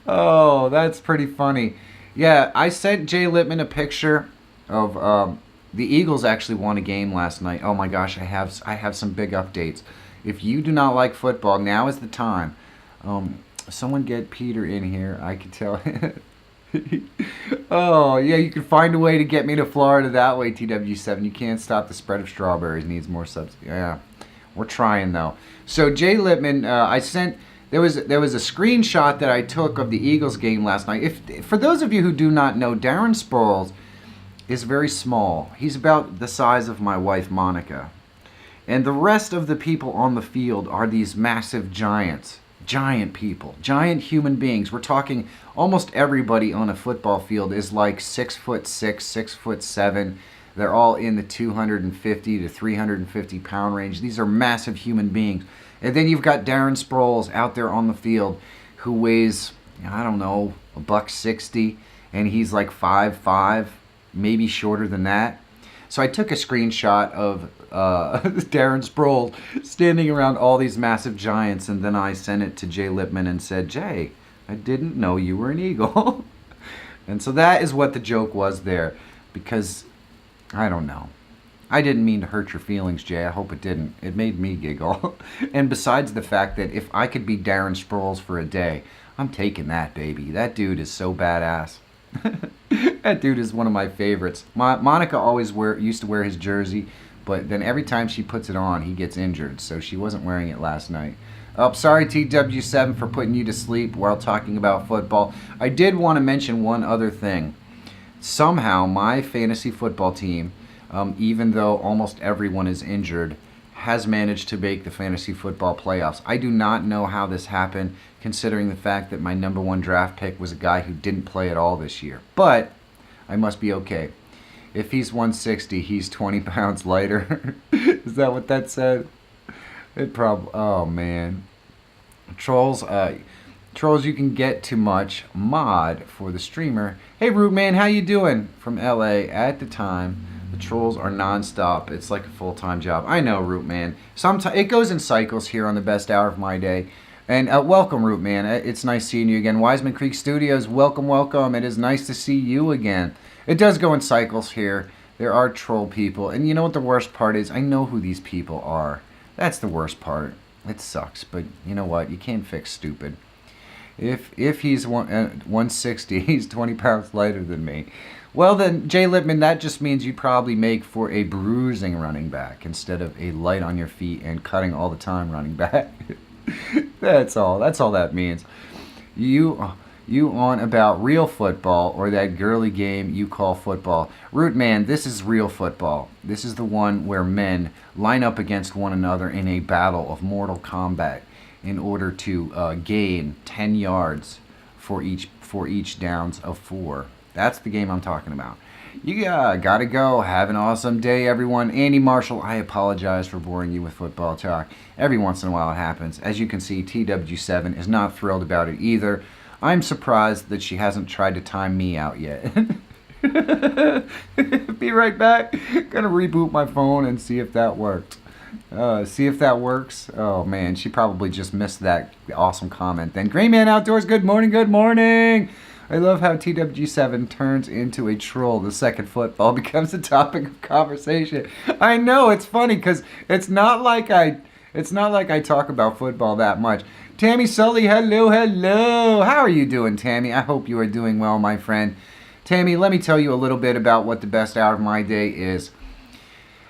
Oh, that's pretty funny. Yeah, I sent Jay Littman a picture of the Eagles actually won a game last night. Oh my gosh, I have some big updates. If you do not like football, now is the time. Someone get Peter in here. I can tell. Oh, yeah, you can find a way to get me to Florida that way, TW7. You can't stop the spread of strawberries. Needs more subsidy. Yeah, we're trying, though. So, Jay Littman, I sent... There was a screenshot that I took of the Eagles game last night. For those of you who do not know, Darren Sproles is very small. He's about the size of my wife, Monica. And the rest of the people on the field are these massive giants. Giant people. Giant human beings. We're talking almost everybody on a football field is like 6'6", 6'7". They're all in the 250 to 350 pound range. These are massive human beings. And then you've got Darren Sproles out there on the field who weighs, I don't know, $160, and he's like 5'5", maybe shorter than that. So I took a screenshot of Darren Sproles standing around all these massive giants, and then I sent it to Jay Littman and said, Jay, I didn't know you were an Eagle. And so that is what the joke was there, because, I don't know. I didn't mean to hurt your feelings, Jay. I hope it didn't. It made me giggle. And besides the fact that if I could be Darren Sproles for a day, I'm taking that, baby. That dude is so badass. That dude is one of my favorites. Monica always used to wear his jersey, but then every time she puts it on, he gets injured, so she wasn't wearing it last night. Oh, sorry, TW7, for putting you to sleep while talking about football. I did want to mention one other thing. Somehow, my fantasy football team, even though almost everyone is injured, has managed to make the fantasy football playoffs. I do not know how this happened, considering the fact that my number one draft pick was a guy who didn't play at all this year. But I must be okay. If he's 160, he's 20 pounds lighter. Is that what that said? It probably... Oh, man. Trolls, you can get too much mod for the streamer. Hey, Root Man, how you doing? From LA at the time. The trolls are non-stop. It's like a full-time job. I know, Root Man. Sometimes it goes in cycles here on the best hour of my day. And welcome, Root Man. It's nice seeing you again. Wiseman Creek Studios, welcome, welcome. It is nice to see you again. It does go in cycles here. There are troll people. And you know what the worst part is? I know who these people are. That's the worst part. It sucks. But you know what? You can't fix stupid. If he's 160, he's 20 pounds lighter than me. Well then, Jay Littman, that just means you probably make for a bruising running back instead of a light on your feet and cutting all the time running back. That's all that means. You on about real football or that girly game you call football. Root Man, this is real football. This is the one where men line up against one another in a battle of Mortal Kombat in order to gain 10 yards for each downs of 4. That's the game I'm talking about. You gotta go. Have an awesome day, everyone. Andy Marshall, I apologize for boring you with football talk. Every once in a while it happens. As you can see, TW7 is not thrilled about it either. I'm surprised that she hasn't tried to time me out yet. Be right back. Gonna reboot my phone and see if that worked. See if that works. Oh man, she probably just missed that awesome comment. Then Gray Man Outdoors, good morning, good morning. I love how TW7 turns into a troll the second football becomes a topic of conversation. I know, it's funny because it's not like I talk about football that much. Tammy Sully, hello, hello. How are you doing, Tammy? I hope you are doing well, my friend. Tammy, let me tell you a little bit about what the best hour of my day is.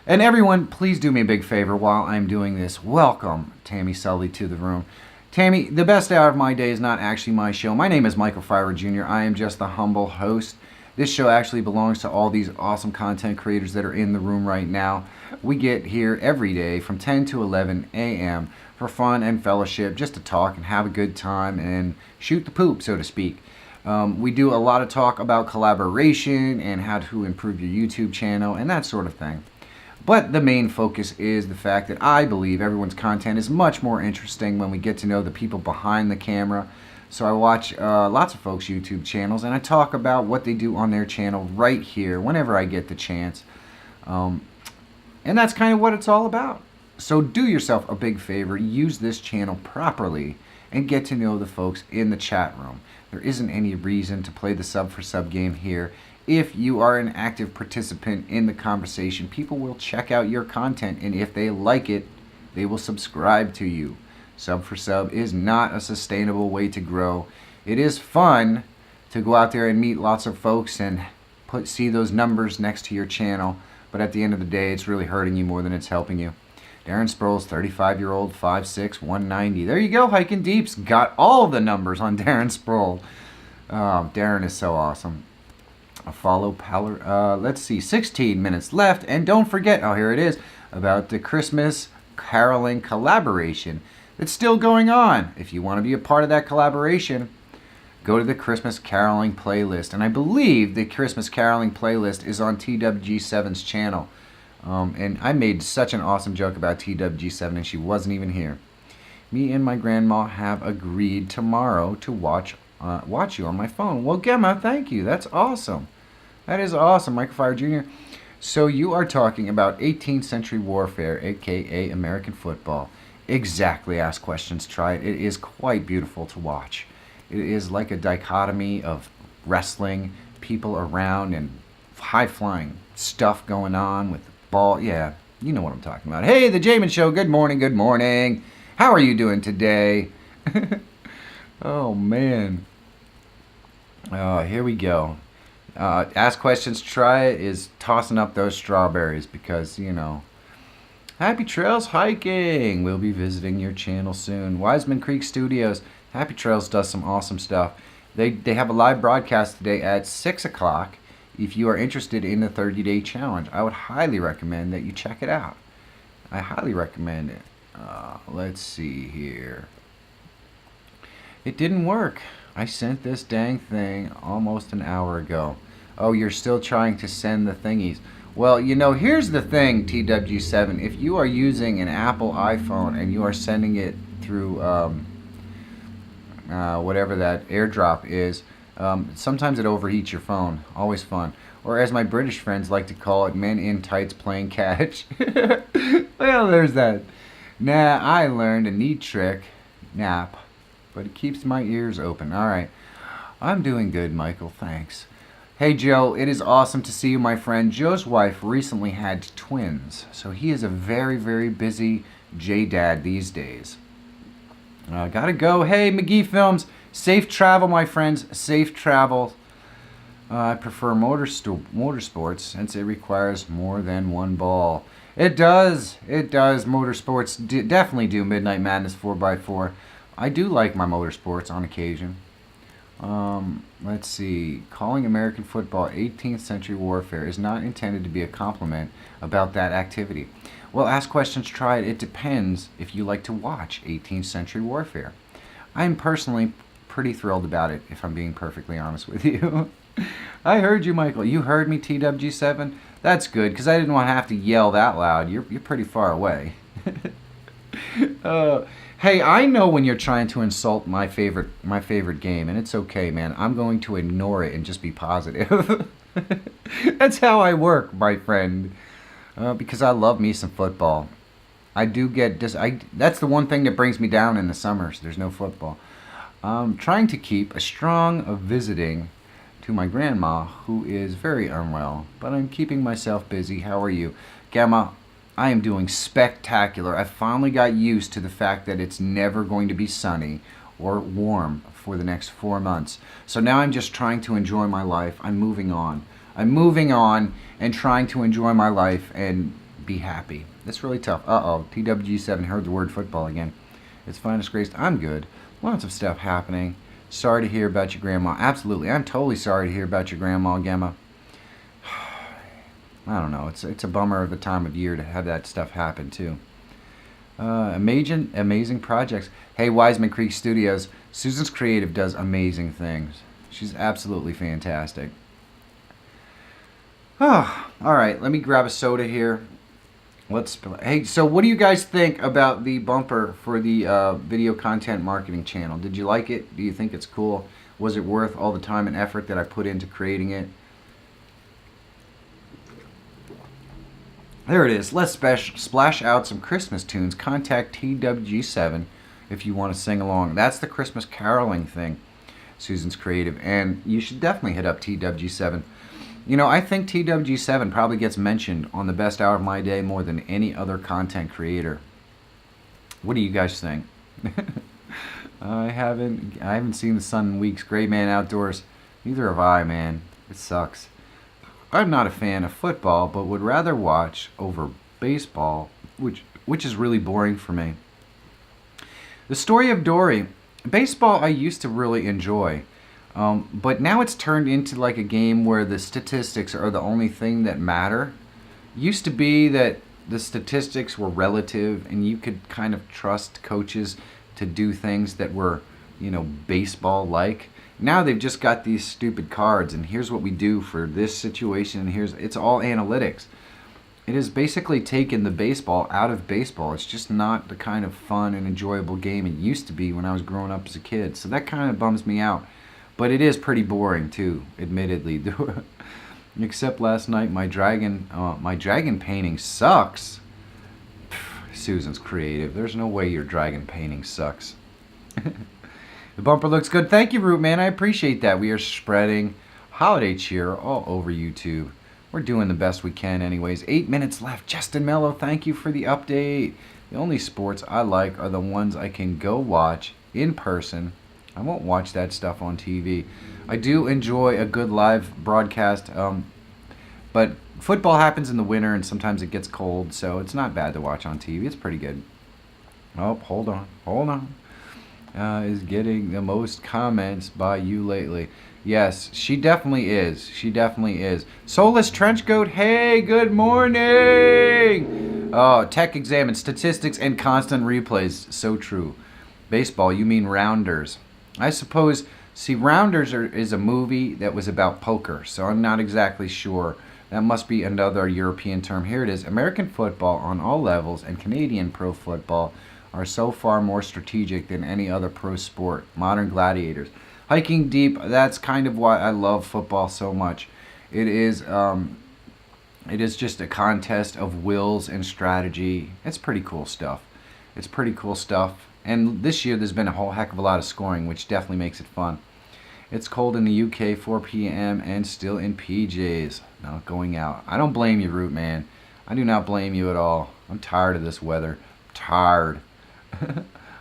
And everyone, please do me a big favor while I'm doing this. Welcome, Tammy Sully, to the room. Tammy, the best hour of my day is not actually my show. My name is Michael Feyrer Jr. I am just the humble host. This show actually belongs to all these awesome content creators that are in the room right now. We get here every day from 10 to 11 a.m. for fun and fellowship, just to talk and have a good time and shoot the poop, so to speak. We do a lot of talk about collaboration and how to improve your YouTube channel and that sort of thing. But the main focus is the fact that I believe everyone's content is much more interesting when we get to know the people behind the camera. So I watch lots of folks' YouTube channels, and I talk about what they do on their channel right here whenever I get the chance. And that's kind of what it's all about. So do yourself a big favor, use this channel properly, and get to know the folks in the chat room. There isn't any reason to play the sub for sub game here. If you are an active participant in the conversation, people will check out your content, and if they like it, they will subscribe to you. Sub for sub is not a sustainable way to grow. It is fun to go out there and meet lots of folks and see those numbers next to your channel, but at the end of the day, it's really hurting you more than it's helping you. Darren Sproles, 35-year-old, 5'6", 190. There you go, Hiking Deeps. Got all the numbers on Darren Sproles. Darren is so awesome. A follow Power. Let's see, 16 minutes left. And don't forget, oh, here it is, about the Christmas caroling collaboration that's still going on. If you want to be a part of that collaboration, go to the Christmas caroling playlist. And I believe the Christmas caroling playlist is on TWG7's channel. And I made such an awesome joke about TWG7 and she wasn't even here. Me and my grandma have agreed tomorrow to watch you on my phone. Well, Gemma, thank you. That's awesome. That is awesome, Macarthur Rd. So you are talking about 18th century warfare, aka American football. Exactly. Ask questions. Try it. It is quite beautiful to watch. It is like a dichotomy of wrestling, people around, and high-flying stuff going on with ball. Yeah, you know what I'm talking about. Hey, the Jamin Show. Good morning. Good morning. How are you doing today? Oh, man. Here we go. Ask questions. Try it is tossing up those strawberries because, you know. Happy Trails Hiking. We'll be visiting your channel soon. Wiseman Creek Studios. Happy Trails does some awesome stuff. They have a live broadcast today at 6 o'clock. If you are interested in the 30-day challenge, I would highly recommend that you check it out. I highly recommend it. Let's see here. It didn't work. I sent this dang thing almost an hour ago. Oh, you're still trying to send the thingies. Well, you know, here's the thing, TWG7. If you are using an Apple iPhone and you are sending it through whatever that AirDrop is, sometimes it overheats your phone. Always fun. Or as my British friends like to call it, men in tights playing catch. Well, there's that. Nah, I learned a neat trick. Nap. But it keeps my ears open. Alright. I'm doing good, Michael. Thanks. Hey, Joe. It is awesome to see you, my friend. Joe's wife recently had twins. So he is a very, very busy J-Dad these days. Gotta go. Hey, McGee Films. Safe travel, my friends. Safe travel. I prefer motorsports since it requires more than one ball. It does. It does. Motorsports definitely do Midnight Madness 4x4. I do like my motorsports on occasion. Let's see. Calling American football 18th century warfare is not intended to be a compliment about that activity. Well, ask questions, try it. It depends if you like to watch 18th century warfare. I'm personally pretty thrilled about it, if I'm being perfectly honest with you. I heard you, Michael. You heard me, TWG7? That's good, because I didn't want to have to yell that loud. You're pretty far away. Hey, I know when you're trying to insult my favorite game, and it's okay, man. I'm going to ignore it and just be positive. That's how I work, my friend. Because I love me some football. I do get that's the one thing that brings me down in the summers. There's no football. I'm trying to keep a strong visiting to my grandma, who is very unwell, but I'm keeping myself busy. How are you? Gamma, I am doing spectacular. I finally got used to the fact that it's never going to be sunny or warm for the next 4 months. So now I'm just trying to enjoy my life. I'm moving on. I'm moving on and trying to enjoy my life and be happy. It's really tough. Uh-oh, TWG7 heard the word football again. It's finest graced. I'm good. Lots of stuff happening. Sorry to hear about your grandma. Absolutely. I'm totally sorry to hear about your grandma, Gemma. I don't know. It's a bummer of the time of year to have that stuff happen, too. Amazing projects. Hey, Wiseman Creek Studios. Susan's Creative does amazing things. She's absolutely fantastic. Oh, all right. Let me grab a soda here. Hey, so what do you guys think about the bumper for the video content marketing channel? Did you like it? Do you think it's cool? Was it worth all the time and effort that I put into creating it? There it is. Let's splash out some Christmas tunes. Contact TWG7 if you want to sing along. That's the Christmas caroling thing. Susan's creative, and you should definitely hit up TWG7. You know, I think TWG7 probably gets mentioned on the best hour of my day more than any other content creator. What do you guys think? I haven't seen the sun in weeks. Great man outdoors. Neither have I, man. It sucks. I'm not a fan of football, but would rather watch over baseball, which is really boring for me. The story of Dory. Baseball I used to really enjoy, but now it's turned into like a game where the statistics are the only thing that matter. Used to be that the statistics were relative and you could kind of trust coaches to do things that were, you know, baseball-like. Now they've just got these stupid cards, and here's what we do for this situation, and it's all analytics. It has basically taken the baseball out of baseball. It's just not the kind of fun and enjoyable game it used to be when I was growing up as a kid. So that kind of bums me out. But it is pretty boring too, admittedly. Except last night, my dragon painting sucks. Susan's creative. There's no way your dragon painting sucks. The bumper looks good. Thank you, Root Man. I appreciate that. We are spreading holiday cheer all over YouTube. We're doing the best we can anyways. 8 minutes left. Justin Mello, thank you for the update. The only sports I like are the ones I can go watch in person. I won't watch that stuff on TV. I do enjoy a good live broadcast, but football happens in the winter and sometimes it gets cold, so it's not bad to watch on TV. It's pretty good. Oh, hold on. Is getting the most comments by you lately. Yes, she definitely is. Soulless Trenchcoat, hey, good morning! Oh, tech exam and statistics and constant replays. So true. Baseball, you mean Rounders. I suppose, see, Rounders is a movie that was about poker, so I'm not exactly sure. That must be another European term. Here it is. American football on all levels and Canadian pro football are so far more strategic than any other pro sport. Modern gladiators. Hiking deep, that's kind of why I love football so much. It is just a contest of wills and strategy. It's pretty cool stuff. And this year there's been a whole heck of a lot of scoring, which definitely makes it fun. It's cold in the UK, 4 p.m. and still in PJs. Not going out. I don't blame you, Root Man. I do not blame you at all. I'm tired of this weather. Tired.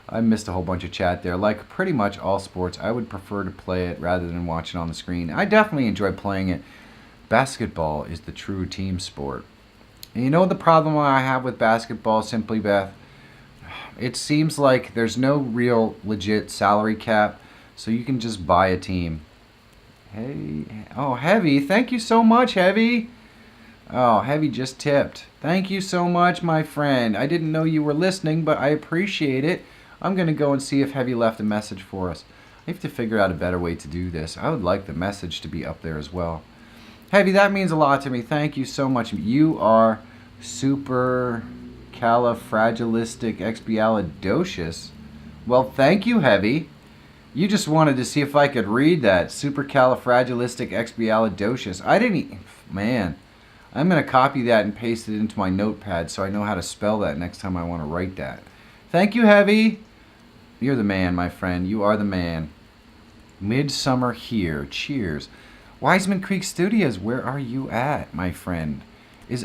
I missed a whole bunch of chat there. Like pretty much all sports, I would prefer to play it rather than watch it on the screen. I definitely enjoy playing it. Basketball is the true team sport. And you know the problem I have with basketball, Simply Beth? It seems like there's no real legit salary cap, so you can just buy a team. Hey, oh, Heavy, thank you so much, Heavy. Oh, Heavy just tipped. Thank you so much, my friend. I didn't know you were listening, but I appreciate it. I'm going to go and see if Heavy left a message for us. I have to figure out a better way to do this. I would like the message to be up there as well. Heavy, that means a lot to me. Thank you so much. You are super califragilisticexpialidocious. Well, thank you, Heavy. You just wanted to see if I could read that. Supercalifragilisticexpialidocious. I didn't... Man, I'm going to copy that and paste it into my notepad so I know how to spell that next time I want to write that. Thank you, Heavy. You're the man, my friend. You are the man. Midsummer here. Cheers. Wiseman Creek Studios, where are you at, my friend?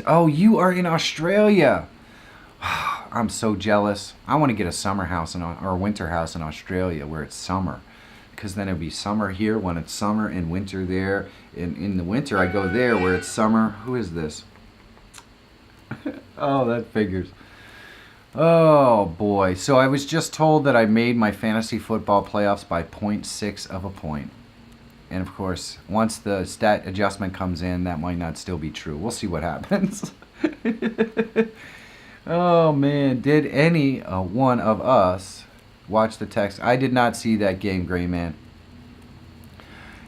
Oh, you are in Australia. I'm so jealous. I want to get a summer house or a winter house in Australia where it's summer. Because then it'll be summer here when it's summer and winter there. In the winter, I go there where it's summer. Who is this? Oh, that figures. Oh, boy. So I was just told that I made my fantasy football playoffs by 0.6 of a point. And, of course, once the stat adjustment comes in, that might not still be true. We'll see what happens. Oh, man. Did any one of us watch the text? I did not see that game, Gray Man.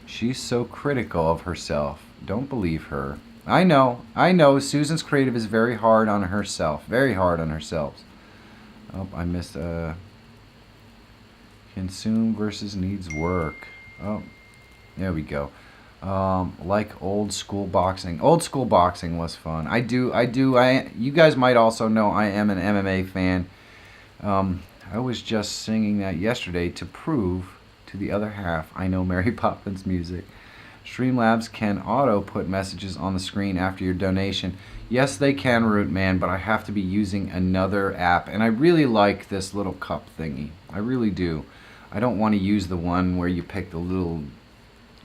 She's so critical of herself. Don't believe her. I know. Susan's creative is very hard on herself. Very hard on herself. Oh, I missed consume versus needs work. Oh, there we go. Like old school boxing. Old school boxing was fun. You guys might also know I am an MMA fan. I was just singing that yesterday to prove to the other half I know Mary Poppins music. Streamlabs can auto put messages on the screen after your donation. Yes, they can, Root Man, but I have to be using another app. And I really like this little cup thingy. I really do. I don't want to use the one where you pick the little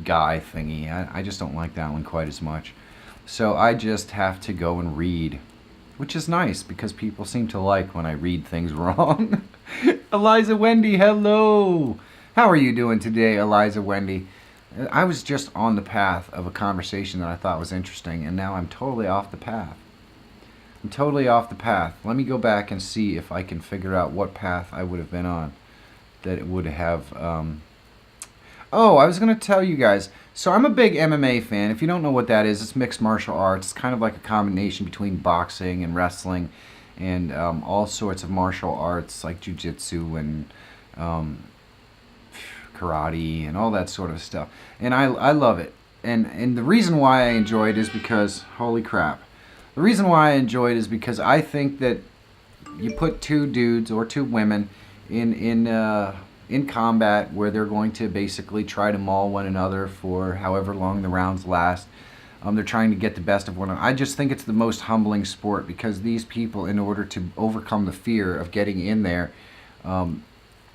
guy thingy. I just don't like that one quite as much. So I just have to go and read, which is nice because people seem to like when I read things wrong. Eliza Wendy, hello. How are you doing today, Eliza Wendy? I was just on the path of a conversation that I thought was interesting, and now I'm totally off the path. I'm totally off the path. Let me go back and see if I can figure out what path I would have been on that it would have... Oh, I was going to tell you guys. So I'm a big MMA fan. If you don't know what that is, it's mixed martial arts. It's kind of like a combination between boxing and wrestling and all sorts of martial arts like jiu-jitsu and karate and all that sort of stuff. And I love it. And the reason why I enjoy it is because, holy crap. The reason why I enjoy it is because I think that you put two dudes or two women in combat where they're going to basically try to maul one another for however long the rounds last. They're trying to get the best of one another. I just think it's the most humbling sport because these people, in order to overcome the fear of getting in there,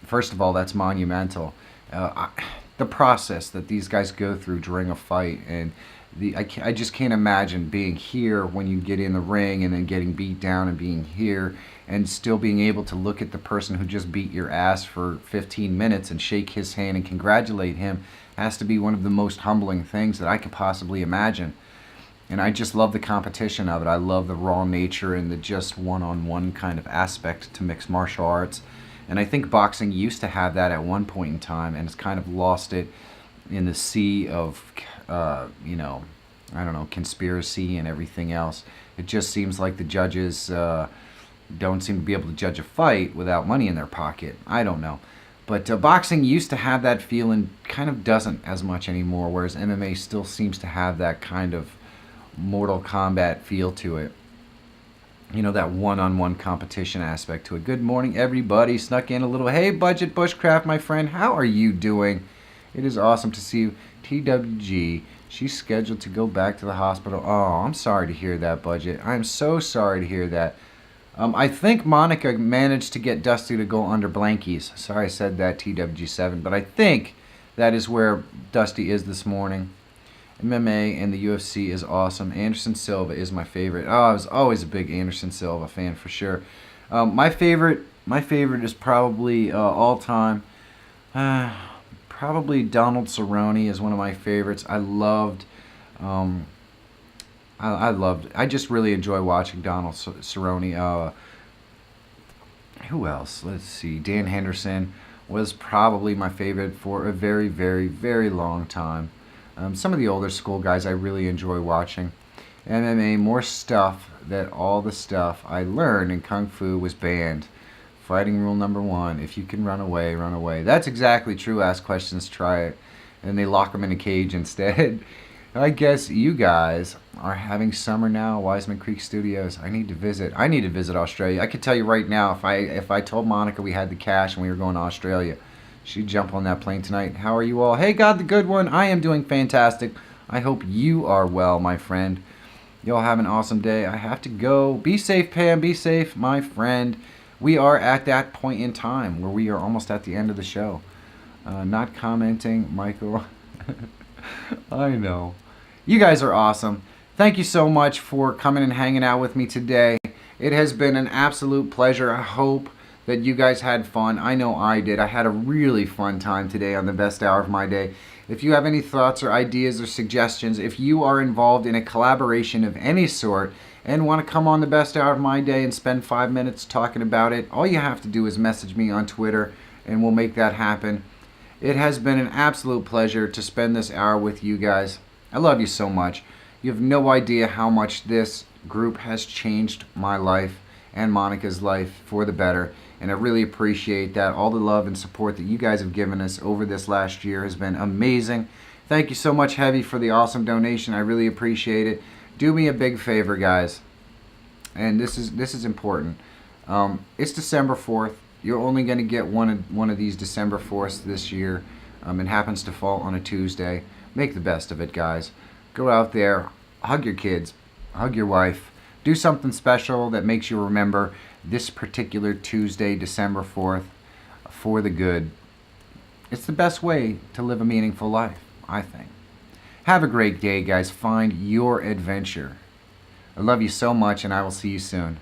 first of all, that's monumental. The process that these guys go through during a fight, and I just can't imagine being here when you get in the ring and then getting beat down and being here and still being able to look at the person who just beat your ass for 15 minutes and shake his hand and congratulate him has to be one of the most humbling things that I could possibly imagine. And I just love the competition of it. I love the raw nature and the just one-on-one kind of aspect to mixed martial arts. And I think boxing used to have that at one point in time, and it's kind of lost it in the sea of, I don't know, conspiracy and everything else. It just seems like the judges don't seem to be able to judge a fight without money in their pocket. I don't know. But boxing used to have that feel and kind of doesn't as much anymore, whereas MMA still seems to have that kind of Mortal Kombat feel to it. You know, that one-on-one competition aspect to it. Good morning, everybody. Snuck in a little. Hey, Budget Bushcraft, my friend. How are you doing? It is awesome to see you. TWG, she's scheduled to go back to the hospital. Oh, I'm sorry to hear that, Budget. I'm so sorry to hear that. I think Monica managed to get Dusty to go under blankies. Sorry I said that, TWG7. But I think that is where Dusty is this morning. MMA and the UFC is awesome. Anderson Silva is my favorite. Oh, I was always a big Anderson Silva fan for sure. My favorite is probably all time. Probably Donald Cerrone is one of my favorites. I just really enjoy watching Donald Cerrone. Who else? Let's see. Dan Henderson was probably my favorite for a very, very, very long time. Some of the older school guys I really enjoy watching. MMA, more stuff that all the stuff I learned in Kung Fu was banned. Fighting rule number 1, if you can run away, run away. That's exactly true. Ask questions, try it. And they lock them in a cage instead. I guess you guys are having summer now, Wiseman Creek Studios. I need to visit Australia. I could tell you right now, if I told Monica we had the cash and we were going to Australia, she'd jump on that plane tonight. How are you all? Hey, God the Good One. I am doing fantastic. I hope you are well, my friend. Y'all have an awesome day. I have to go. Be safe, Pam. Be safe, my friend. We are at that point in time where we are almost at the end of the show. Not commenting, Michael. I know. You guys are awesome. Thank you so much for coming and hanging out with me today. It has been an absolute pleasure. I hope that you guys had fun. I know I did. I had a really fun time today on the best hour of my day. If you have any thoughts or ideas or suggestions, if you are involved in a collaboration of any sort and want to come on the best hour of my day and spend 5 minutes talking about it, all you have to do is message me on Twitter and we'll make that happen. It has been an absolute pleasure to spend this hour with you guys. I love you so much. You have no idea how much this group has changed my life and Monica's life for the better. And I really appreciate that. All the love and support that you guys have given us over this last year has been amazing. Thank you so much, Heavy, for the awesome donation. I really appreciate it. Do me a big favor, guys, and this is important. It's December 4th. You're only going to get one of these December 4ths this year. It happens to fall on a Tuesday. Make the best of it, guys. Go out there, hug your kids, hug your wife. Do something special that makes you remember this particular Tuesday, December 4th, for the good. It's the best way to live a meaningful life, I think. Have a great day, guys. Find your adventure. I love you so much, and I will see you soon.